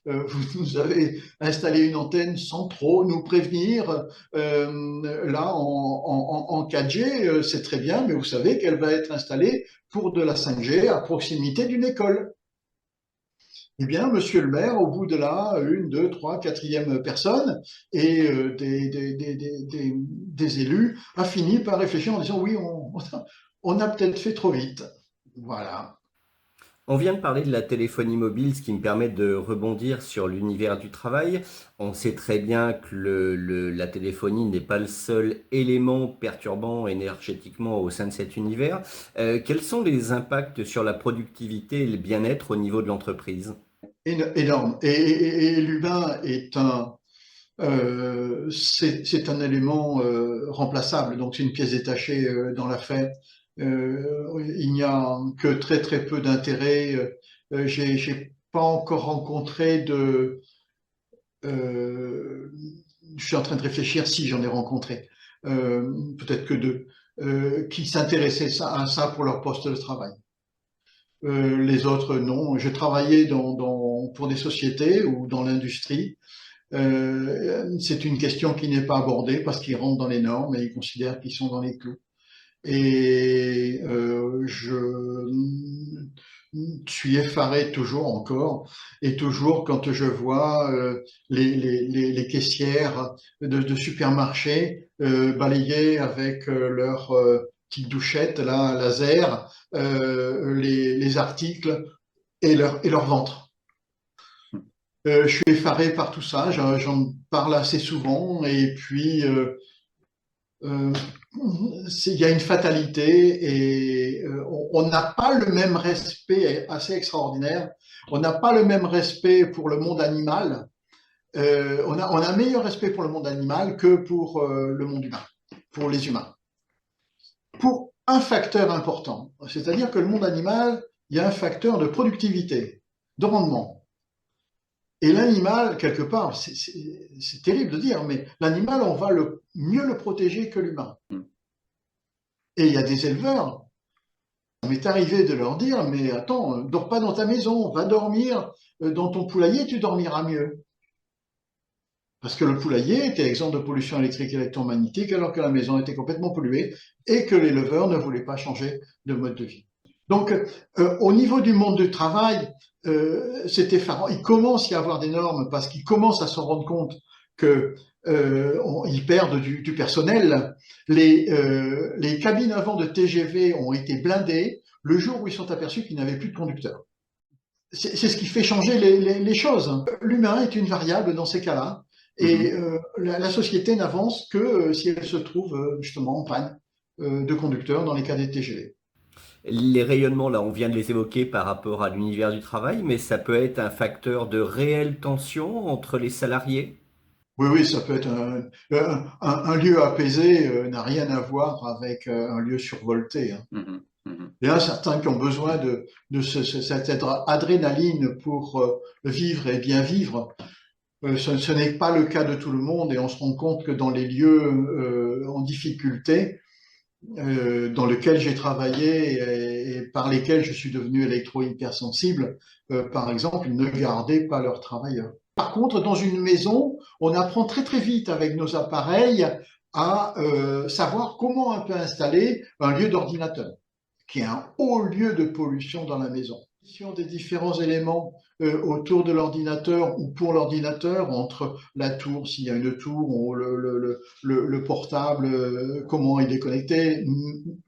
vous nous avez installé une antenne sans trop nous prévenir. Là, en 4G, c'est très bien, mais vous savez qu'elle va être installée pour de la 5G à proximité d'une école. Eh bien, Monsieur le maire, au bout de la une, deux, trois, quatrième personne et des élus, a fini par réfléchir en disant oui, on a peut-être fait trop vite. Voilà. On vient de parler de la téléphonie mobile, ce qui me permet de rebondir sur l'univers du travail. On sait très bien que la téléphonie n'est pas le seul élément perturbant énergétiquement au sein de cet univers. Quels sont les impacts sur la productivité et le bien-être au niveau de l'entreprise? Énorme. Et l'humain c'est un élément remplaçable, donc c'est une pièce détachée dans l'affaire. Il n'y a que très très peu d'intérêt. J'ai pas encore rencontré euh, je suis en train de réfléchir si j'en ai rencontré, peut-être que deux, qui s'intéressaient à ça pour leur poste de travail. Les autres, non. J'ai travaillé pour des sociétés ou dans l'industrie. C'est une question qui n'est pas abordée parce qu'ils rentrent dans les normes et ils considèrent qu'ils sont dans les clous. Et je suis effaré toujours encore, et toujours quand je vois les caissières de supermarchés balayer avec leur petite douchette là, laser les articles et leur ventre. Je suis effaré par tout ça, j'en parle assez souvent, et puis euh, il y a une fatalité, et on n'a pas le même respect, assez extraordinaire, on n'a pas le même respect pour le monde animal, on a un meilleur respect pour le monde animal que pour le monde humain, pour les humains. Pour un facteur important, c'est-à-dire que le monde animal, il y a un facteur de productivité, de rendement. Et l'animal, quelque part, c'est terrible de dire, mais l'animal, on va mieux le protéger que l'humain. Et il y a des éleveurs, ça m'est arrivé de leur dire, mais attends, dors pas dans ta maison, va dormir dans ton poulailler, tu dormiras mieux. Parce que le poulailler était exempt de pollution électrique et électromagnétique, alors que la maison était complètement polluée et que l'éleveur ne voulait pas changer de mode de vie. Donc, au niveau du monde du travail, c'est effarant. Il commence à y avoir des normes parce qu'ils commencent à se rendre compte que ils perdent du personnel. Les cabines avant de TGV ont été blindées le jour où ils sont aperçus qu'ils n'avaient plus de conducteurs. C'est ce qui fait changer les choses. L'humain est une variable dans ces cas-là, et la société n'avance que si elle se trouve justement en panne de conducteurs dans les cas des TGV. Les rayonnements, là, on vient de les évoquer par rapport à l'univers du travail, mais ça peut être un facteur de réelle tension entre les salariés. Oui, oui, ça peut être un lieu apaisé, n'a rien à voir avec un lieu survolté, hein. Il y en a certains qui ont besoin cette adrénaline pour vivre et bien vivre. Ce n'est pas le cas de tout le monde, et on se rend compte que dans les lieux en difficulté, dans lesquels j'ai travaillé et par lesquels je suis devenu électro-hypersensible, par exemple, ne gardaient pas leurs travailleurs. Par contre, dans une maison, on apprend très très vite avec nos appareils à savoir comment on peut installer un lieu d'ordinateur, qui est un haut lieu de pollution dans la maison. Des différents éléments autour de l'ordinateur ou pour l'ordinateur, entre la tour, s'il y a une tour, ou le portable, comment il est connecté,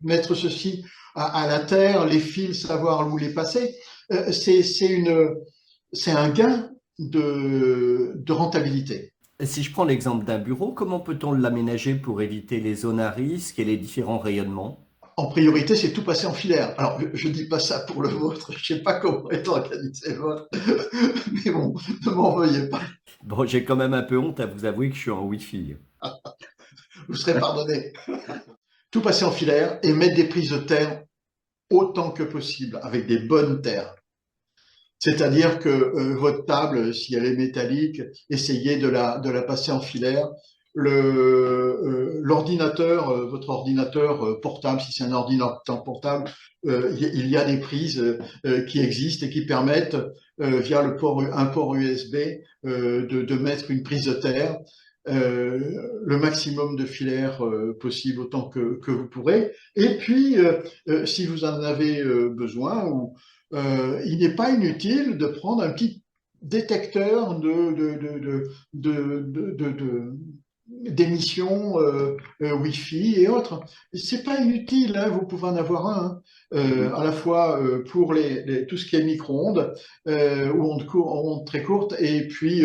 mettre ceci à la terre, les fils, savoir où les passer, c'est un gain de rentabilité. Si je prends l'exemple d'un bureau, comment peut-on l'aménager pour éviter les zones à risque et les différents rayonnements? En priorité, c'est tout passer en filaire. Alors, je ne dis pas ça pour le vôtre, je ne sais pas comment est organisé le vôtre, mais bon, ne m'en veuillez pas, Bon, j'ai quand même un peu honte à vous avouer que je suis en Wi-Fi. vous serez pardonné. Tout passer en filaire et mettre des prises de terre autant que possible, avec des bonnes terres. C'est-à-dire que votre table, si elle est métallique, essayez de la passer en filaire. L'ordinateur, votre ordinateur portable, si c'est un ordinateur portable, il y a des prises qui existent et qui permettent, via un port USB, de mettre une prise de terre, le maximum de filaires possible autant que vous pourrez. Et puis, si vous en avez besoin, il n'est pas inutile de prendre un petit détecteur d'émissions Wi-Fi et autres. C'est pas inutile, hein, vous pouvez en avoir un, hein, Mhm. à la fois pour tout ce qui est micro-ondes ou ondes très courtes, et puis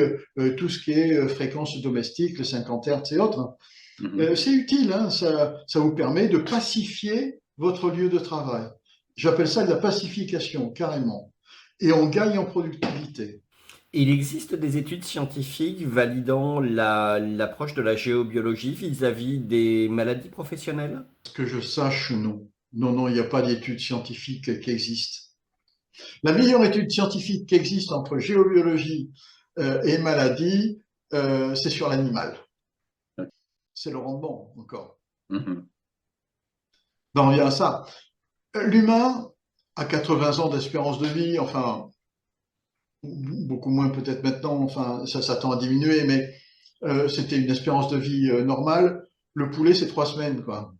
tout ce qui est fréquences domestiques, le 50 Hz et autres. Mhm. C'est utile, hein, ça vous permet de pacifier votre lieu de travail. J'appelle ça de la pacification, carrément. Et on gagne en productivité. Il existe des études scientifiques validant l'approche de la géobiologie vis-à-vis des maladies professionnelles? Que je sache, non. Non, non, il n'y a pas d'études scientifiques qui existent. La meilleure étude scientifique qui existe entre géobiologie et maladie, c'est sur l'animal. C'est le rendement, encore. Mhm. Ben, on vient à ça. L'humain a 80 ans d'espérance de vie, enfin, beaucoup moins peut-être maintenant, enfin, ça tend à diminuer, mais c'était une espérance de vie normale. Le poulet, c'est 3 semaines, quoi.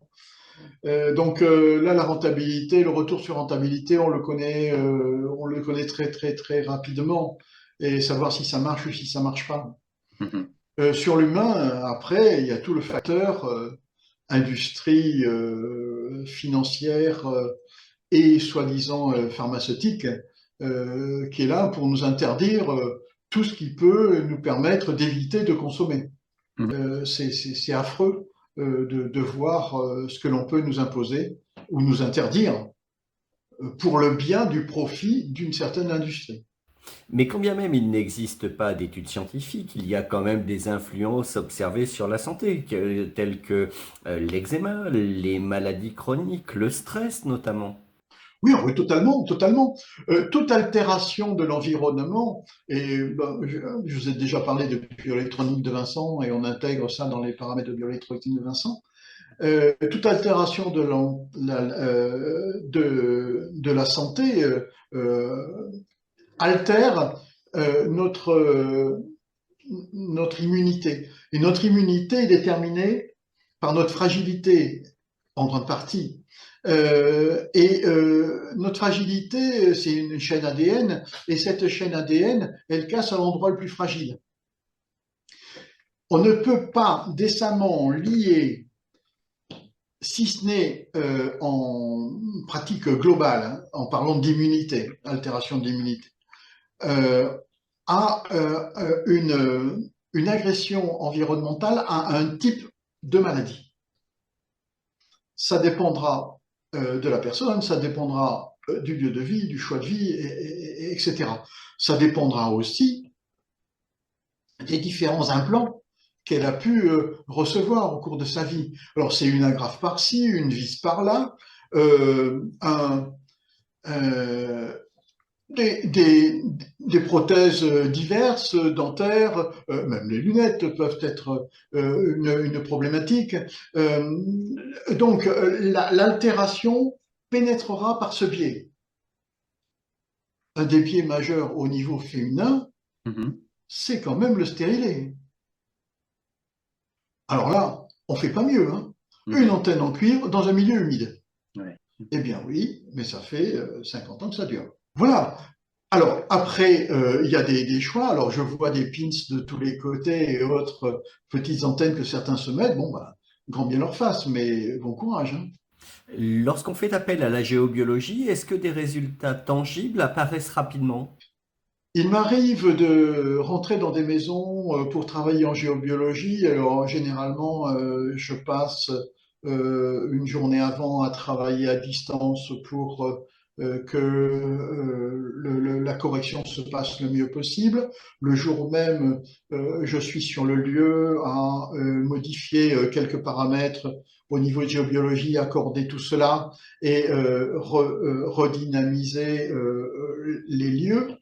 Donc là, la rentabilité, le retour sur rentabilité, on le connaît très très très rapidement, et savoir si ça marche ou si ça marche pas. Mhm. Sur l'humain, après, il y a tout le facteur industrie financière et soi-disant pharmaceutique qui est là pour nous interdire tout ce qui peut nous permettre d'éviter de consommer. Mhm. C'est affreux de voir ce que l'on peut nous imposer ou nous interdire pour le bien du profit d'une certaine industrie. Mais quand bien même il n'existe pas d'études scientifiques, il y a quand même des influences observées sur la santé, telles que l'eczéma, les maladies chroniques, le stress notamment. Oui, oui, totalement, totalement. Toute altération de l'environnement, et ben, je vous ai déjà parlé de bioélectronique de Vincent, et on intègre ça dans les paramètres de bioélectronique de Vincent. Toute altération de la santé altère notre immunité. Et notre immunité est déterminée par notre fragilité, en grande partie. Notre fragilité, c'est une chaîne ADN, et cette chaîne ADN, elle casse à l'endroit le plus fragile. On ne peut pas décemment lier, si ce n'est en pratique globale, hein, en parlant d'immunité, altération de l'immunité, euh, à une agression environnementale à un type de maladie. Ça dépendra de la personne, ça dépendra du lieu de vie, du choix de vie, etc. Ça dépendra aussi des différents implants qu'elle a pu recevoir au cours de sa vie. Alors c'est une agrafe par-ci, une vis par-là, un, euh, des prothèses diverses, dentaires, même les lunettes peuvent être une problématique. Donc l'altération pénétrera par ce biais. Un des biais majeurs au niveau féminin, Mhm. c'est quand même le stérilet. Alors là, on fait pas mieux, hein. Une Mhm. antenne en cuivre dans un milieu humide. Ouais. Eh bien oui, mais ça fait 50 ans que ça dure. Voilà. Alors après, il y a des choix. Alors je vois des pins de tous les côtés et autres petites antennes que certains se mettent. Bon, bah, grand bien leur face, mais bon courage, hein. Lorsqu'on fait appel à la géobiologie, est-ce que des résultats tangibles apparaissent rapidement? Il m'arrive de rentrer dans des maisons pour travailler en géobiologie. Alors généralement, je passe une journée avant à travailler à distance pour que la correction se passe le mieux possible. Le jour même, je suis sur le lieu à modifier quelques paramètres au niveau de géobiologie, accorder tout cela et redynamiser les lieux.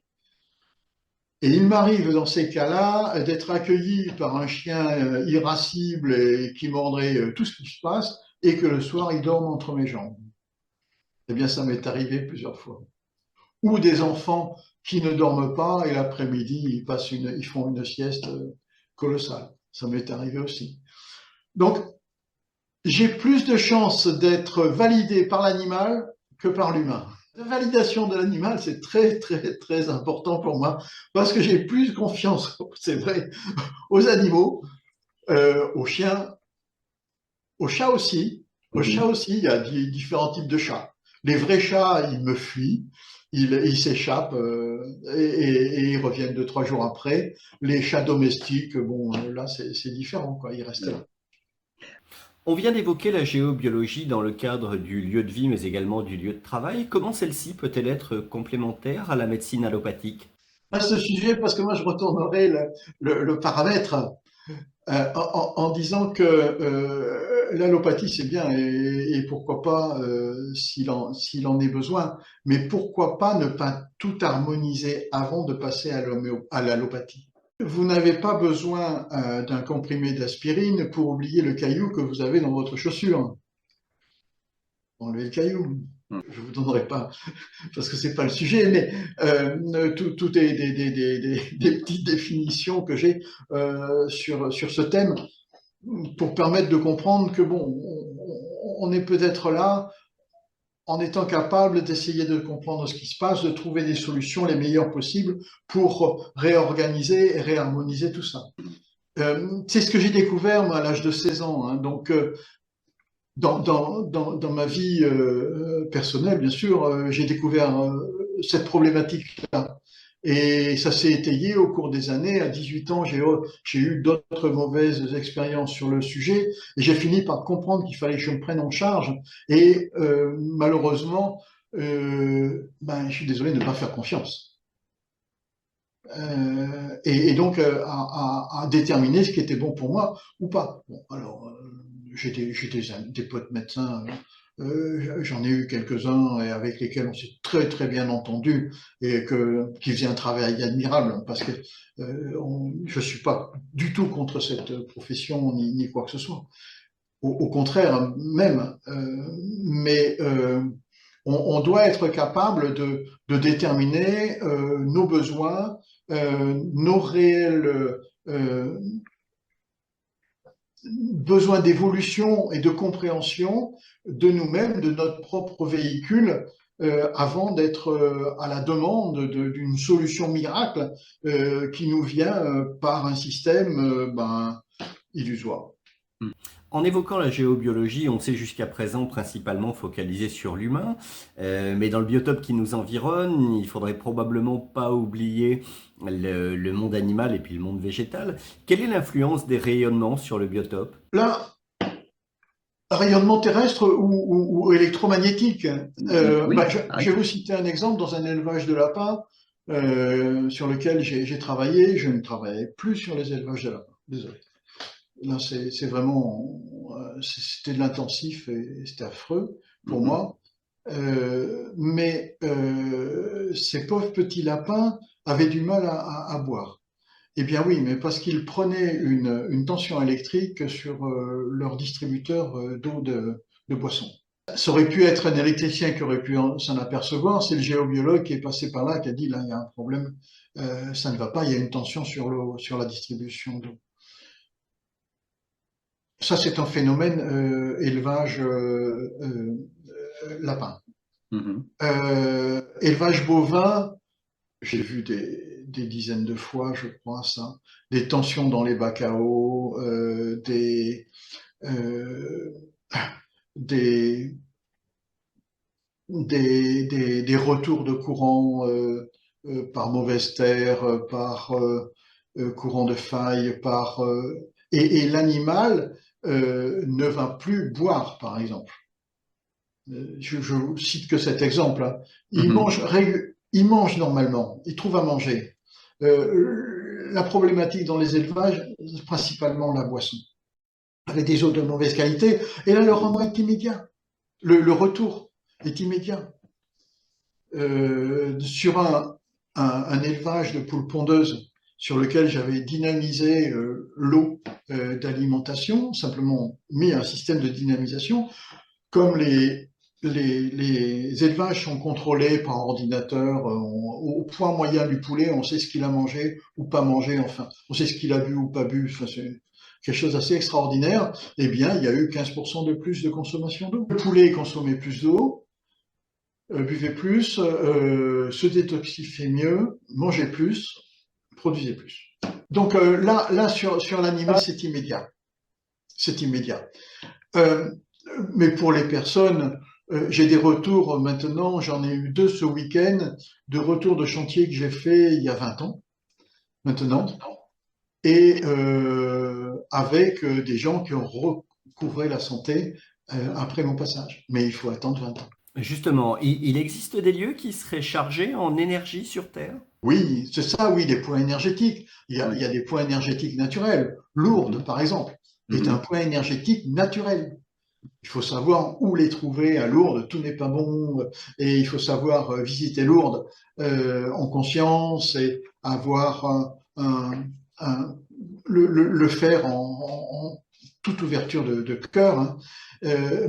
Et il m'arrive dans ces cas-là d'être accueilli par un chien irascible et qui mordrait tout ce qui se passe, et que le soir il dorme entre mes jambes. Eh bien, ça m'est arrivé plusieurs fois. Ou des enfants qui ne dorment pas et l'après-midi ils font une sieste colossale. Ça m'est arrivé aussi. Donc, j'ai plus de chances d'être validé par l'animal que par l'humain. La validation de l'animal, c'est très, très, très important pour moi parce que j'ai plus confiance, c'est vrai, aux animaux Aux chiens, aux chats aussi. Aux chats aussi, il y a différents types de chats. Les vrais chats, ils me fuient, ils s'échappent et ils reviennent 2, 3 jours après. Les chats domestiques, bon, là, c'est différent, quoi. Ils restent là. On vient d'évoquer la géobiologie dans le cadre du lieu de vie, mais également du lieu de travail. Comment celle-ci peut-elle être complémentaire à la médecine allopathique? À ce sujet, parce que moi, je retournerai le paramètre en disant que l'allopathie, c'est bien, et pourquoi pas s'il en est besoin, mais pourquoi pas ne pas tout harmoniser avant de passer à l'allopathie. Vous n'avez pas besoin d'un comprimé d'aspirine pour oublier le caillou que vous avez dans votre chaussure. Enlevez le caillou. Je vous donnerai pas, parce que c'est pas le sujet, mais tout est des petites définitions que j'ai sur ce thème pour permettre de comprendre que bon, on est peut-être là en étant capable d'essayer de comprendre ce qui se passe, de trouver des solutions les meilleures possibles pour réorganiser et réharmoniser tout ça. C'est ce que j'ai découvert moi, à l'âge de 16 ans. Hein, donc, dans ma vie personnelle, bien sûr, j'ai découvert cette problématique-là. Et ça s'est étayé au cours des années. À 18 ans, j'ai eu d'autres mauvaises expériences sur le sujet et j'ai fini par comprendre qu'il fallait que je me prenne en charge. Et malheureusement, je suis désolé de ne pas faire confiance. Et donc à déterminer ce qui était bon pour moi ou pas. Bon, alors, j'ai des potes médecins, j'en ai eu quelques-uns et avec lesquels on s'est très très bien entendu et qui faisaient un travail admirable parce que je suis pas du tout contre cette profession ni quoi que ce soit. Au contraire même, mais on doit être capable de déterminer nos besoins, nos réels besoin d'évolution et de compréhension de nous-mêmes, de notre propre véhicule, avant d'être à la demande d'une solution miracle qui nous vient par un système illusoire. En évoquant la géobiologie, on s'est jusqu'à présent principalement focalisé sur l'humain, mais dans le biotope qui nous environne, il faudrait probablement pas oublier le monde animal et puis le monde végétal. Quelle est l'influence des rayonnements sur le biotope? Là, rayonnement terrestre ou électromagnétique. Oui. Je vais vous citer un exemple dans un élevage de lapins sur lequel j'ai travaillé. Je ne travaillais plus sur les élevages de lapins. Désolé. Là, c'est vraiment, c'était de l'intensif et c'était affreux pour moi. Mais ces pauvres petits lapins avaient du mal à boire. Eh bien oui, mais parce qu'ils prenaient une tension électrique sur leur distributeur d'eau de boisson. Ça aurait pu être un électricien qui aurait pu s'en apercevoir. C'est le géobiologue qui est passé par là qui a dit là il y a un problème, ça ne va pas, il y a une tension sur l'eau, sur la distribution d'eau. Ça, c'est un phénomène élevage lapin. Élevage bovin, j'ai vu des dizaines de fois, je crois, ça. Des tensions dans les bacs à eau, des retours de courant par mauvaise terre, par courant de faille, et l'animal ne va plus boire, par exemple. Je cite que cet exemple. Hein. Il mange normalement, il trouve à manger. La problématique dans les élevages, c'est principalement la boisson, avec des eaux de mauvaise qualité, et là le rendement est immédiat. Le retour est immédiat. Sur un élevage de poules pondeuses sur lequel j'avais dynamisé l'eau d'alimentation, simplement mis un système de dynamisation, comme les élevages sont contrôlés par ordinateur, au poids moyen du poulet, on sait ce qu'il a mangé ou pas mangé, enfin, on sait ce qu'il a bu ou pas bu, enfin, c'est quelque chose d'assez extraordinaire. Eh bien, il y a eu 15% de plus de consommation d'eau. Le poulet consommait plus d'eau, buvait plus, se détoxifiait mieux, mangeait plus, produisait plus. Donc là sur l'animal, c'est immédiat. c'est immédiat. Mais pour les personnes, j'ai des retours maintenant, j'en ai eu 2 ce week-end, de retours de chantier que j'ai fait il y a 20 ans maintenant, et avec des gens qui ont recouvré la santé après mon passage. Mais il faut attendre 20 ans. Justement, il existe des lieux qui seraient chargés en énergie sur Terre? Oui, c'est ça, oui, des points énergétiques. Il y a des points énergétiques naturels. Lourdes, par exemple, est un point énergétique naturel. Il faut savoir où les trouver à Lourdes, tout n'est pas bon, et il faut savoir visiter Lourdes en conscience et avoir le faire en toute ouverture de cœur. Hein.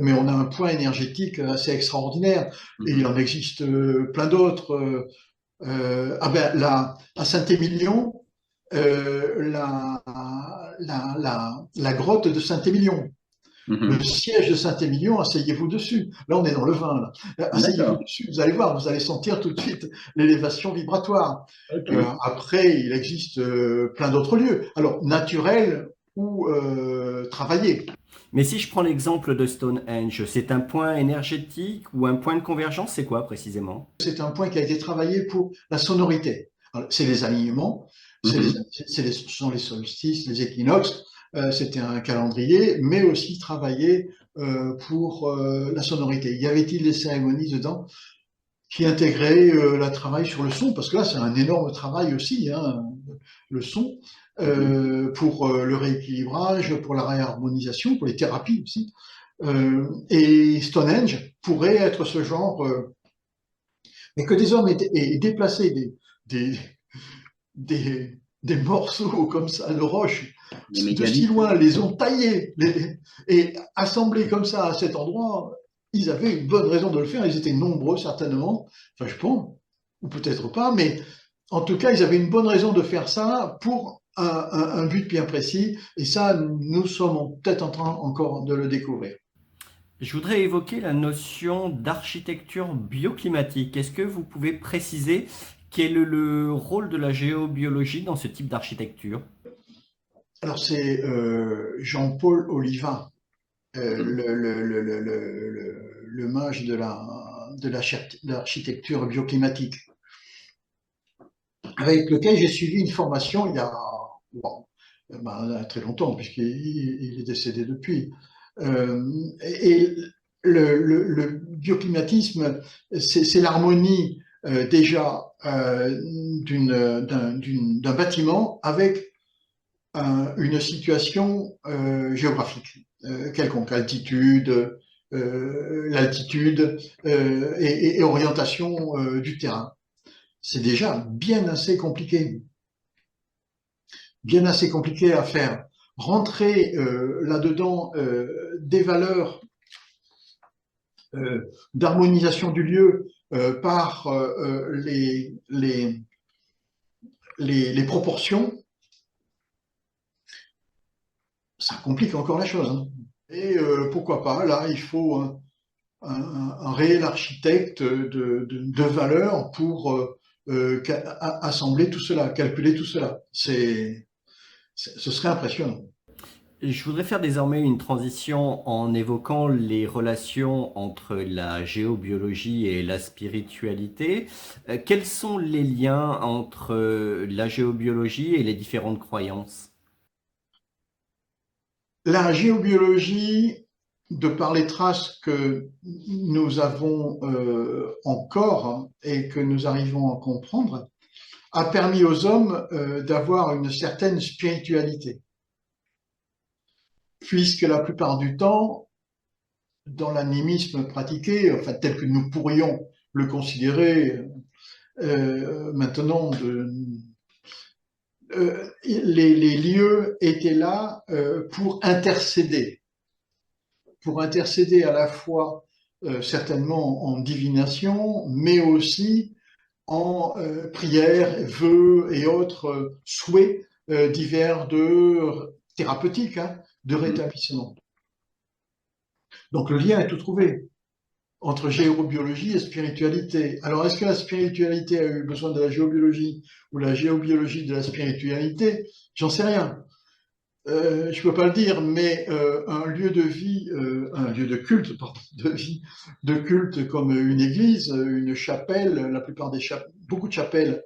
Mais on a un point énergétique assez extraordinaire, et il en existe plein d'autres. À Saint-Émilion, la grotte de Saint-Émilion. Le siège de Saint-Émilion, asseyez-vous dessus. Là, on est dans le vin. Là. Asseyez-vous dessus, vous allez voir, vous allez sentir tout de suite l'élévation vibratoire. Okay. Après, il existe plein d'autres lieux. Alors, naturels ou travaillés. Mais si je prends l'exemple de Stonehenge, c'est un point énergétique ou un point de convergence, c'est quoi précisément? C'est un point qui a été travaillé pour la sonorité. C'est les alignements, ce sont les solstices, les équinoxes, c'était un calendrier, mais aussi travaillé pour la sonorité. Y avait-il des cérémonies dedans qui intégraient le travail sur le son, parce que là c'est un énorme travail aussi, hein, le son, pour le rééquilibrage, pour la réharmonisation, pour les thérapies aussi. Et Stonehenge pourrait être ce genre, mais que des hommes aient déplacé des morceaux comme ça de roche de si loin, les ont taillés et assemblés comme ça à cet endroit, ils avaient une bonne raison de le faire, ils étaient nombreux certainement, enfin je pense, ou peut-être pas, mais en tout cas ils avaient une bonne raison de faire ça pour un but bien précis, et ça nous sommes peut-être en train encore de le découvrir. Je voudrais évoquer la notion d'architecture bioclimatique. Est-ce que vous pouvez préciser quel est le rôle de la géobiologie dans ce type d'architecture? Alors c'est Jean-Paul Oliva, le mage de l'architecture bioclimatique, avec lequel j'ai suivi une formation il y a très longtemps, puisqu'il est décédé depuis. Et le bioclimatisme, c'est l'harmonie déjà d'un bâtiment avec une situation géographique quelconque, altitude, l'altitude et orientation du terrain. C'est déjà bien assez compliqué à faire. Rentrer là-dedans des valeurs d'harmonisation du lieu par les proportions, ça complique encore la chose. Hein. Et pourquoi pas, là, il faut un réel architecte de valeur pour assembler tout cela, calculer tout cela. Ce serait impressionnant. Je voudrais faire désormais une transition en évoquant les relations entre la géobiologie et la spiritualité. Quels sont les liens entre la géobiologie et les différentes croyances? La géobiologie, de par les traces que nous avons encore et que nous arrivons à comprendre, a permis aux hommes d'avoir une certaine spiritualité. Puisque la plupart du temps, dans l'animisme pratiqué, enfin tel que nous pourrions le considérer maintenant, les lieux étaient là pour intercéder à la fois certainement en divination, mais aussi en prières, vœux et autres souhaits divers de thérapeutiques, hein, de rétablissement. Donc le lien est tout trouvé entre géobiologie et spiritualité. Alors est-ce que la spiritualité a eu besoin de la géobiologie ou la géobiologie de la spiritualité? J'en sais rien. je peux pas le dire, mais un lieu de vie, un lieu de culte, pardon, de vie, de culte comme une église, une chapelle, la plupart des beaucoup de chapelles,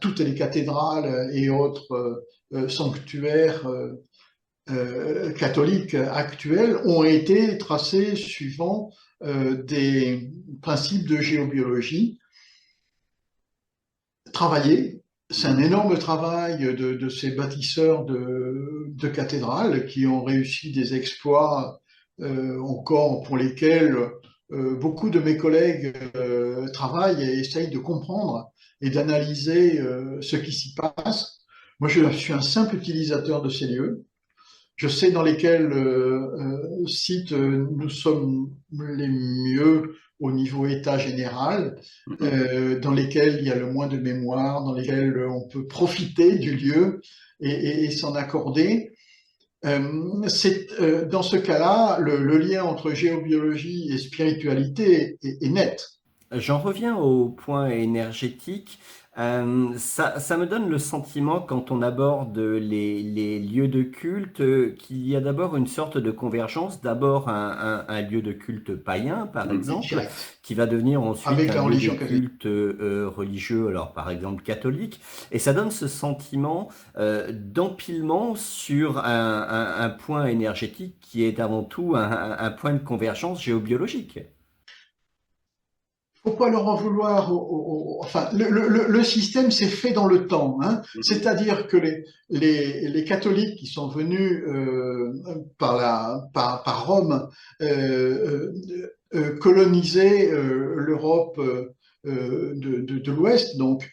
toutes les cathédrales et autres sanctuaires catholiques actuels ont été tracés suivant des principes de géobiologie travaillés. C'est un énorme travail de ces bâtisseurs de cathédrales qui ont réussi des exploits encore pour lesquels beaucoup de mes collègues travaillent et essayent de comprendre et d'analyser ce qui s'y passe. Moi, je suis un simple utilisateur de ces lieux. Je sais dans lesquels sites nous sommes les mieux au niveau état général, Mhm. dans lesquels il y a le moins de mémoire, dans lesquels on peut profiter du lieu et s'en accorder. Dans ce cas-là, le lien entre géobiologie et spiritualité est net. J'en reviens au point énergétique. Ça me donne le sentiment, quand on aborde les lieux de culte, qu'il y a d'abord une sorte de convergence. D'abord un lieu de culte païen, par exemple, Direct, qui va devenir ensuite avec un la lieu de religion catholique. culte religieux, alors par exemple catholique. Et ça donne ce sentiment d'empilement sur un point énergétique qui est avant tout un point de convergence géobiologique. Faut pas leur en vouloir. Enfin, le système s'est fait dans le temps, hein. Mhm. C'est-à-dire que les catholiques qui sont venus par Rome coloniser l'Europe de l'Ouest, donc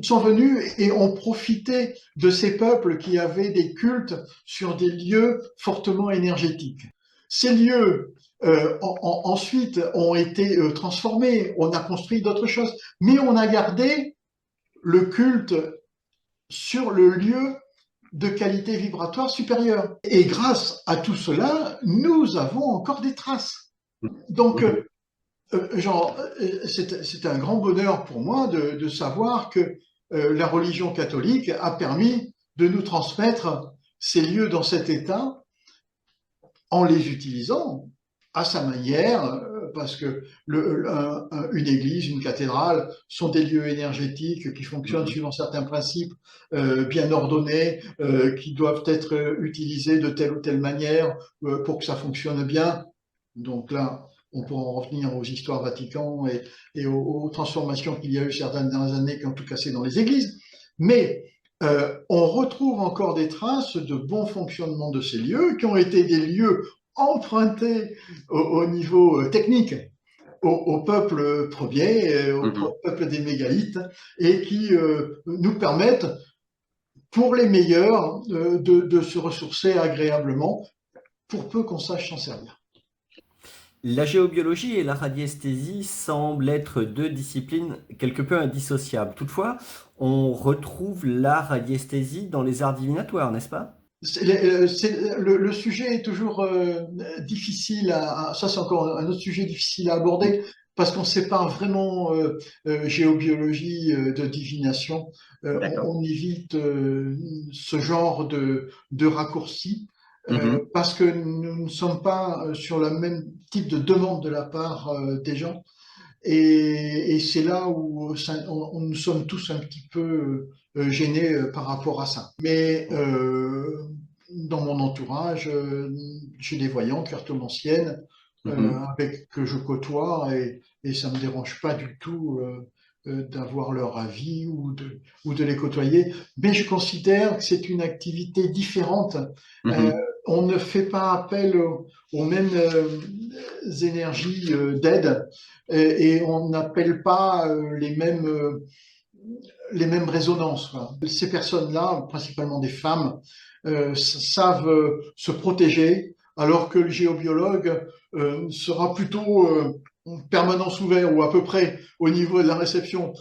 sont venus et ont profité de ces peuples qui avaient des cultes sur des lieux fortement énergétiques. Ces lieux ensuite ont été transformés, on a construit d'autres choses, mais on a gardé le culte sur le lieu de qualité vibratoire supérieure. Et grâce à tout cela, nous avons encore des traces. Donc, Mhm. c'est un grand bonheur pour moi de savoir que la religion catholique a permis de nous transmettre ces lieux dans cet état en les utilisant à sa manière, parce que une église, une cathédrale sont des lieux énergétiques qui fonctionnent Mhm. suivant certains principes bien ordonnés, qui doivent être utilisés de telle ou telle manière pour que ça fonctionne bien. Donc là, on pourra en revenir aux histoires Vatican et aux transformations qu'il y a eu certaines dernières années qui ont tout cassé dans les églises. Mais on retrouve encore des traces de bon fonctionnement de ces lieux qui ont été des lieux empruntés au niveau technique au peuple premier, au Mhm. peuple des mégalithes, et qui nous permettent, pour les meilleurs, de se ressourcer agréablement, pour peu qu'on sache s'en servir. La géobiologie et la radiesthésie semblent être deux disciplines quelque peu indissociables. Toutefois, on retrouve la radiesthésie dans les arts divinatoires, n'est-ce pas? Le sujet est toujours difficile ça c'est encore un autre sujet difficile à aborder parce qu'on sépare vraiment géobiologie de divination. D'accord. On évite ce genre de raccourci Mhm. parce que nous ne sommes pas sur le même type de demande de la part des gens. Et c'est là où nous sommes tous un petit peu gênés par rapport à ça. Mais dans mon entourage, j'ai des voyants, cartomanciennes, Mhm. avec que je côtoie et ça me dérange pas du tout d'avoir leur avis ou de les côtoyer. Mais je considère que c'est une activité différente. Euh, Mhm. on ne fait pas appel aux mêmes énergies d'aide et on n'appelle pas les mêmes résonances, quoi. Ces personnes-là, principalement des femmes, savent se protéger, alors que le géobiologue sera plutôt permanence ouvert ou à peu près au niveau de la réception.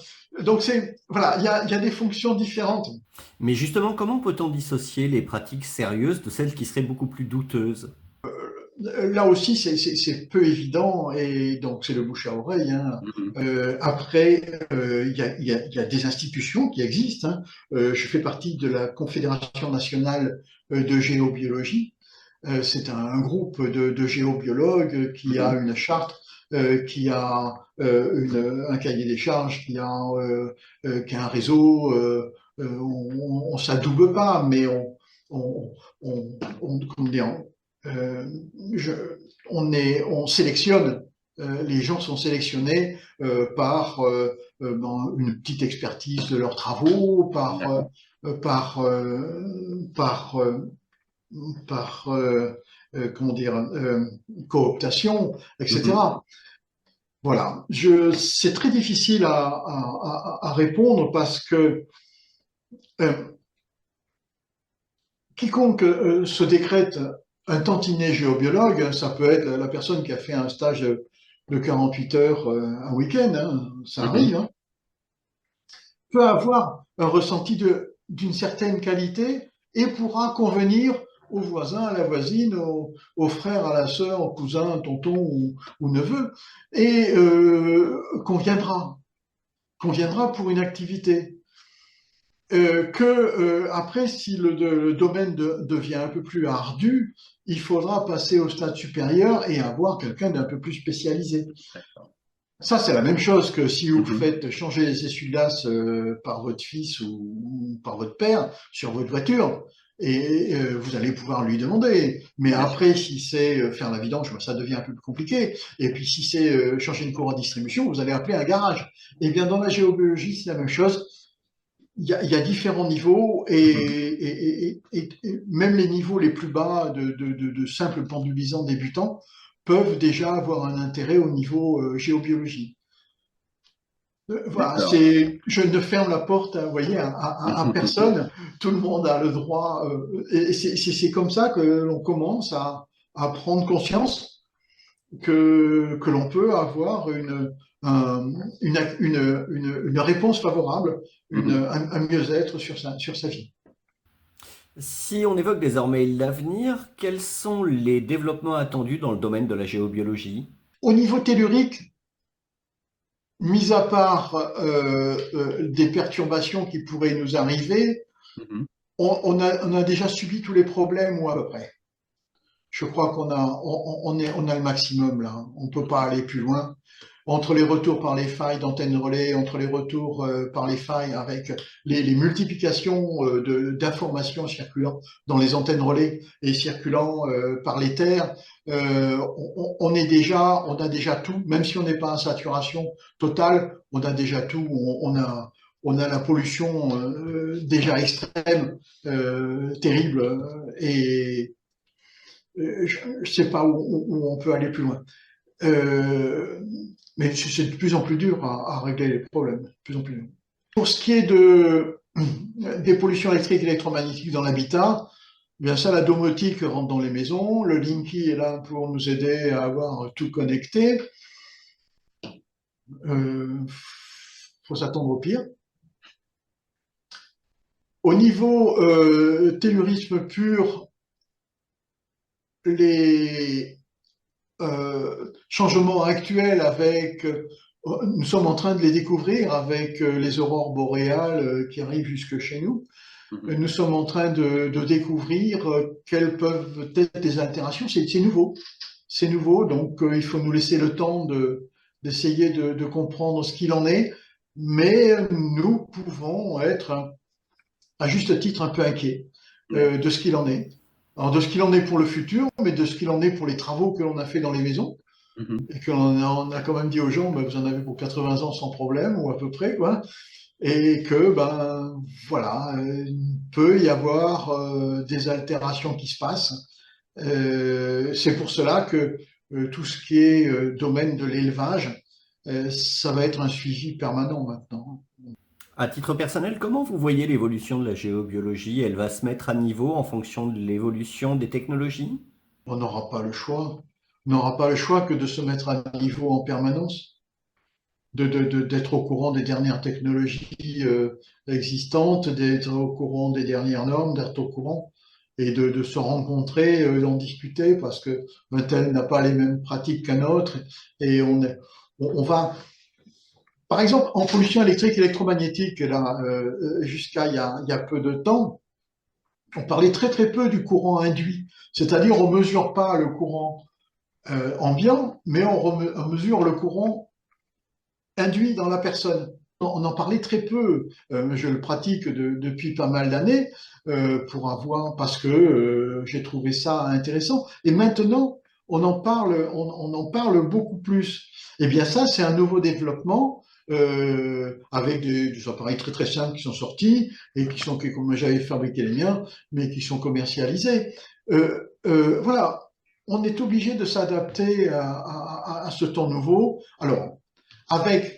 Donc voilà, il y a des fonctions différentes. Mais justement, comment peut-on dissocier les pratiques sérieuses de celles qui seraient beaucoup plus douteuses? là aussi, c'est peu évident et donc c'est le bouche à oreille, hein. Mhm. Après, il y a des institutions qui existent, hein. Je fais partie de la Confédération nationale de géobiologie. C'est un groupe de géobiologues qui a Mhm. une charte, qui a un cahier des charges, qui a un réseau. On s'adoube pas, mais on, comment dire, euh, je- on sélectionne. Les gens sont sélectionnés par une petite expertise de leurs travaux, D'accord. par, par par comment dire, cooptation, Mhm. etc. Voilà, c'est très difficile à répondre parce que euh, quiconque se décrète un tantinet géobiologue, ça peut être la personne qui a fait un stage de 48 heures un week-end, hein, ça Mhm. arrive, hein, peut avoir un ressenti d'une certaine qualité et pourra convenir aux voisins, à la voisine, aux frères, à la sœur, au cousin, tonton ou neveu, et conviendra pour une activité. Après, si le domaine devient un peu plus ardu, il faudra passer au stade supérieur et avoir quelqu'un d'un peu plus spécialisé. D'accord. Ça, c'est la même chose que si vous Mhm. faites changer les essuie-glaces par votre fils ou par votre père sur votre voiture, et vous allez pouvoir lui demander. Mais Bien sûr. après, si c'est faire la vidange, ben, ça devient un peu plus compliqué. Et puis, si c'est changer une courroie de distribution, vous allez appeler un garage. Eh bien, dans la géobiologie, c'est la même chose. Il y a différents niveaux Mhm. et même les niveaux les plus bas de simples pendulisants débutants peuvent déjà avoir un intérêt au niveau géobiologie. Voilà, D'accord. je ne ferme la porte, vous voyez, à personne. Tout le monde a le droit. Et c'est comme ça que l'on commence à prendre conscience que l'on peut avoir un- une réponse favorable, Mhm. un mieux-être sur sa vie. Si on évoque désormais l'avenir, quels sont les développements attendus dans le domaine de la géobiologie? Au niveau tellurique, mis à part des perturbations qui pourraient nous arriver, Mhm. on a déjà subi tous les problèmes ou à peu près. Je crois on a le maximum là. On ne peut pas aller plus loin. Entre les retours par les failles d'antenne relais, entre les retours par les failles avec les multiplications d'informations circulant dans les antennes relais et circulant par les terres, on a déjà tout, même si on n'est pas à saturation totale, on a déjà tout, on a la pollution déjà extrême, terrible, et je ne sais pas où on peut aller plus loin. Euh, mais c'est de plus en plus dur à régler les problèmes, de plus en plus dur. Pour ce qui est des pollutions électriques et électromagnétiques dans l'habitat, eh bien ça, la domotique rentre dans les maisons. Le Linky est là pour nous aider à avoir tout connecté. Faut s'attendre au pire. Au niveau tellurisme pur, les changements actuels nous sommes en train de les découvrir avec les aurores boréales qui arrivent jusque chez nous. Mhm. Nous sommes en train de découvrir quelles peuvent être des altérations. C'est nouveau. C'est nouveau, donc il faut nous laisser le temps d'essayer de comprendre ce qu'il en est. Mais nous pouvons être, à juste titre, un peu inquiets D'accord. de ce qu'il en est. Alors de ce qu'il en est pour le futur, mais de ce qu'il en est pour les travaux que l'on a fait dans les maisons Mhm. et on a quand même dit aux gens, bah, vous en avez pour 80 ans sans problème, ou à peu près, quoi. Et que, ben, voilà, il peut y avoir des altérations qui se passent. C'est pour cela que tout ce qui est domaine de l'élevage, ça va être un suivi permanent maintenant. À titre personnel, comment vous voyez l'évolution de la géobiologie? Elle va se mettre à niveau en fonction de l'évolution des technologies? On n'aura pas le choix. On n'aura pas le choix que de se mettre à niveau en permanence, d'être au courant des dernières technologies existantes, d'être au courant des dernières normes, d'être au courant. et de se rencontrer, d'en discuter, parce que un tel n'a pas les mêmes pratiques qu'un autre, et on va, par exemple, en pollution électrique électromagnétique, là, jusqu'à il y a peu de temps, on parlait très très peu du courant induit, c'est-à-dire on mesure pas le courant ambiant, mais on mesure le courant induit dans la personne. On en parlait très peu. Je le pratique depuis pas mal d'années parce que j'ai trouvé ça intéressant. Et maintenant, on en parle beaucoup plus. Eh bien, ça, c'est un nouveau développement avec des appareils très très simples qui sont sortis et comme j'avais fabriqué les miens, mais qui sont commercialisés. Voilà, on est obligé de s'adapter à ce temps nouveau. Alors, avec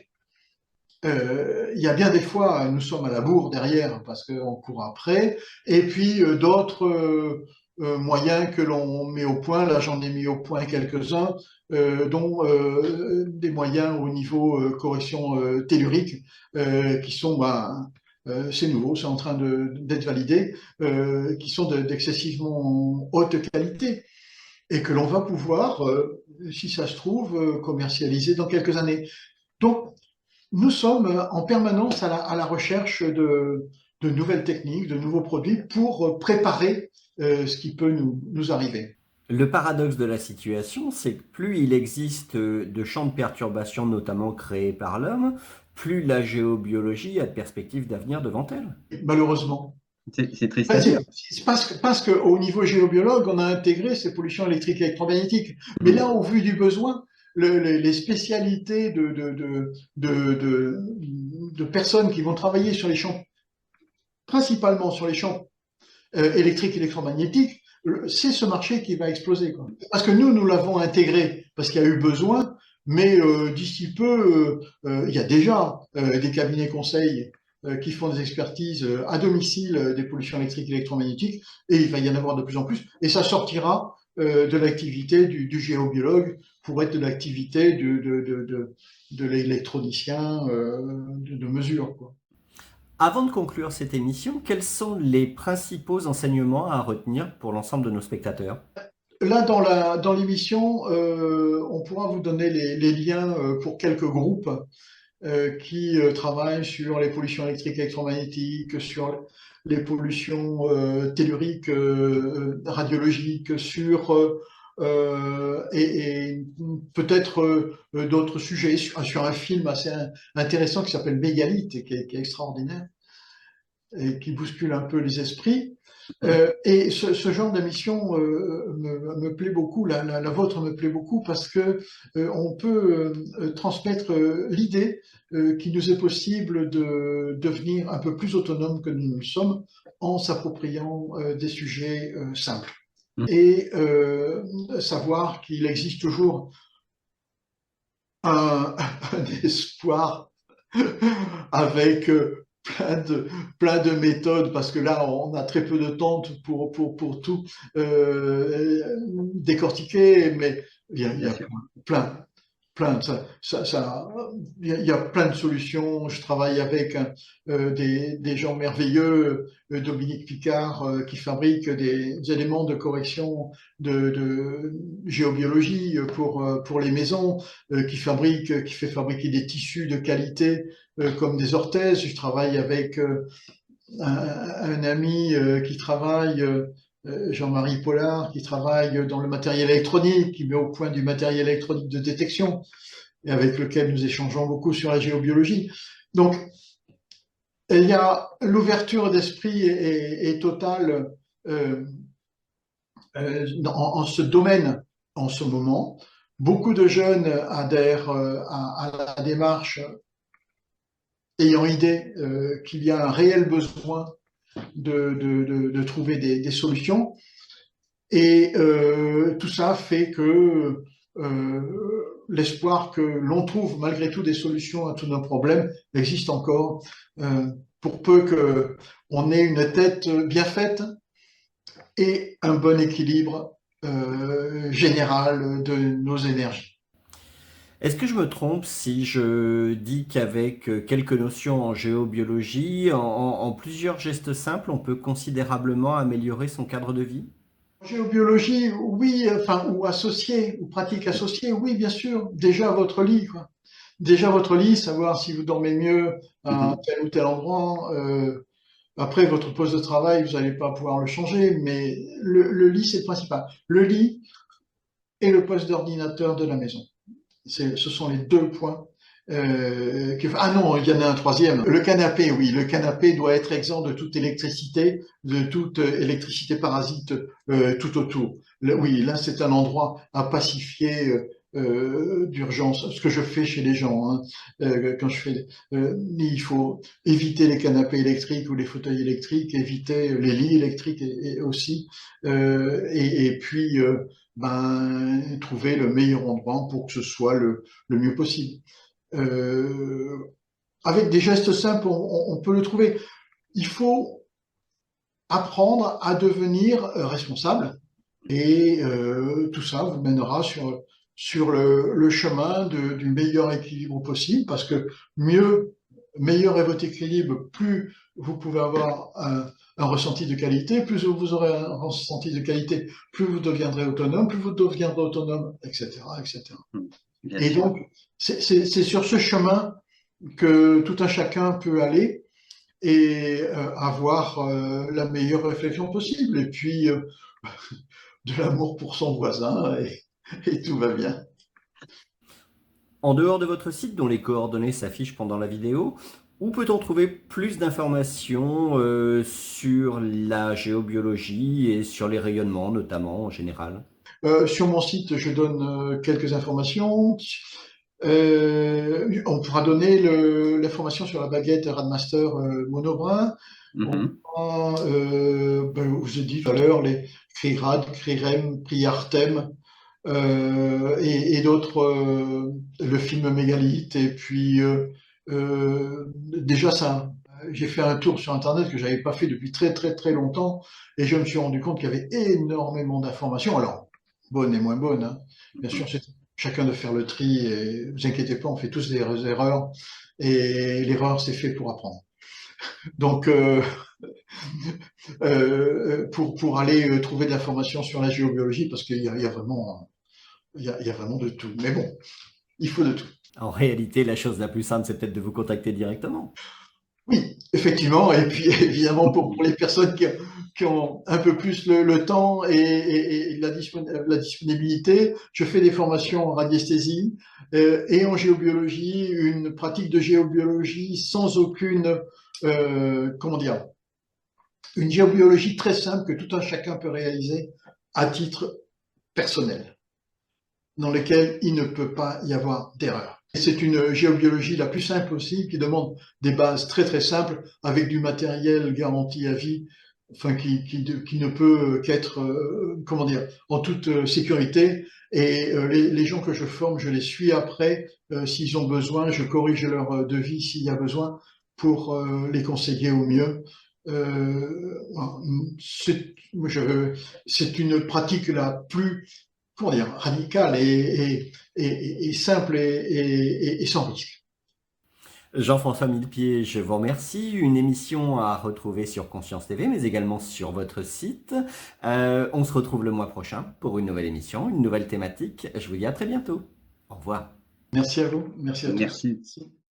il y a bien des fois, nous sommes à la bourre derrière parce qu'on court après, et puis d'autres moyens que l'on met au point. Là, j'en ai mis au point quelques-uns, dont des moyens au niveau correction tellurique, qui sont, c'est nouveau, c'est en train d'être validé, qui sont d'excessivement haute qualité et que l'on va pouvoir, si ça se trouve, commercialiser dans quelques années. Donc, nous sommes en permanence à la recherche de nouvelles techniques, de nouveaux produits pour préparer ce qui peut nous arriver. Le paradoxe de la situation, c'est que plus il existe de champs de perturbation, notamment créés par l'homme, plus la géobiologie a de perspectives d'avenir devant elle. Malheureusement. C'est triste à dire. C'est parce qu'au niveau géobiologue, on a intégré ces pollutions électriques et électromagnétiques. Mais là, au vu du besoin, les spécialités de personnes qui vont travailler sur les champs, principalement sur les champs électriques et électromagnétiques, c'est ce marché qui va exploser, quoi. Parce que nous l'avons intégré parce qu'il y a eu besoin, mais d'ici peu, il y a déjà des cabinets conseils qui font des expertises à domicile des pollutions électriques et électromagnétiques, et il va y en avoir de plus en plus, et ça sortira de l'activité du géobiologue pour être de l'activité de l'électronicien de mesure, quoi. Avant de conclure cette émission, quels sont les principaux enseignements à retenir pour l'ensemble de nos spectateurs? Là, dans l'émission, on pourra vous donner les liens pour quelques groupes qui travaillent sur les pollutions électriques et électromagnétiques, sur les pollutions telluriques, radiologiques, et peut-être d'autres sujets, sur un film assez intéressant qui s'appelle Mégalithe, qui est extraordinaire et qui bouscule un peu les esprits. Et ce genre d'émission me plaît beaucoup, la vôtre me plaît beaucoup parce que on peut transmettre l'idée qu'il nous est possible de devenir un peu plus autonome que nous le sommes en s'appropriant des sujets simples. Et savoir qu'il existe toujours un espoir avec plein de méthodes, parce que là, on a très peu de temps pour tout décortiquer, mais il y a plein, il y a plein de solutions. Je travaille avec des gens merveilleux, Dominique Picard, qui fabrique des éléments de correction de géobiologie pour les maisons, qui fait fabriquer des tissus de qualité comme des orthèses. Je travaille avec un ami qui travaille, Jean-Marie Pollard, qui travaille dans le matériel électronique, qui met au point du matériel électronique de détection, et avec lequel nous échangeons beaucoup sur la géobiologie. Donc, il y a l'ouverture d'esprit est totale en ce domaine en ce moment. Beaucoup de jeunes adhèrent à la démarche ayant idée qu'il y a un réel besoin de trouver des solutions. Et tout ça fait que l'espoir que l'on trouve malgré tout des solutions à tous nos problèmes existe encore, pour peu qu'on ait une tête bien faite et un bon équilibre général de nos énergies. Est-ce que je me trompe si je dis qu'avec quelques notions en géobiologie, en plusieurs gestes simples, on peut considérablement améliorer son cadre de vie? Géobiologie, oui, enfin, ou associé, ou pratique associée, oui, bien sûr. Déjà votre lit, quoi. Déjà votre lit, savoir si vous dormez mieux à Mhm. tel ou tel endroit. Après, votre poste de travail, vous n'allez pas pouvoir le changer, mais le lit, c'est le principal. Le lit et le poste d'ordinateur de la maison. Ce sont les deux points. Ah non, il y en a un troisième. Le canapé, oui, le canapé doit être exempt de toute électricité, de toute électricité parasite tout autour. Oui, là c'est un endroit à pacifier d'urgence. Ce que je fais chez les gens, hein, quand je fais, il faut éviter les canapés électriques ou les fauteuils électriques, éviter les lits électriques et aussi, et puis trouver le meilleur endroit pour que ce soit le mieux possible. Euh, Avec des gestes simples, on peut le trouver. Il faut apprendre à devenir responsable et tout ça vous mènera sur le chemin du meilleur équilibre possible parce que meilleur est votre équilibre, plus vous pouvez avoir un ressenti de qualité, plus vous aurez un ressenti de qualité, plus vous deviendrez autonome, etc., etc. Bien Et sûr. donc, c'est sur ce chemin que tout un chacun peut aller et avoir la meilleure réflexion possible. Et puis, de l'amour pour son voisin et tout va bien. En dehors de votre site, dont les coordonnées s'affichent pendant la vidéo, où peut-on trouver plus d'informations sur la géobiologie et sur les rayonnements, notamment en général? Sur mon site, je donne quelques informations. On pourra donner l'information sur la baguette Radmaster monobrin. On Mhm. pourra, je vous ai dit tout à l'heure, les CRIRAD, CRIREM, PRIARTEM, et d'autres, le film Mégalithe. Et puis, déjà, ça, j'ai fait un tour sur Internet que j'avais pas fait depuis très, très, très longtemps. Et je me suis rendu compte qu'il y avait énormément d'informations. Alors, bonnes et moins bonnes, hein. Bien sûr, c'est chacun de faire le tri. Et vous inquiétez pas, on fait tous des erreurs. Et l'erreur, c'est fait pour apprendre. Donc, pour aller trouver de l'information sur la géobiologie, parce qu'il y a vraiment il y a vraiment de tout. Mais bon, il faut de tout. En réalité, la chose la plus simple, c'est peut-être de vous contacter directement. Oui, effectivement. Et puis, évidemment, pour les personnes qui ont un peu plus le temps et la disponibilité, je fais des formations en radiesthésie et en géobiologie, une pratique de géobiologie sans aucune, comment dire, une géobiologie très simple que tout un chacun peut réaliser à titre personnel, dans lequel il ne peut pas y avoir d'erreur. C'est une géobiologie la plus simple aussi, qui demande des bases très très simples, avec du matériel garanti à vie, enfin qui ne peut qu'être, comment dire, en toute sécurité. Et les gens que je forme, je les suis après. S'ils ont besoin, je corrige leur devis s'il y a besoin pour les conseiller au mieux. C'est c'est une pratique la plus, comment dire, radicale et simple et sans risque. Jean-François Millepied, je vous remercie. Une émission à retrouver sur Conscience TV, mais également sur votre site. On se retrouve le mois prochain pour une nouvelle émission, une nouvelle thématique. Je vous dis à très bientôt. Au revoir. Merci à vous, merci à tous. Merci. Merci.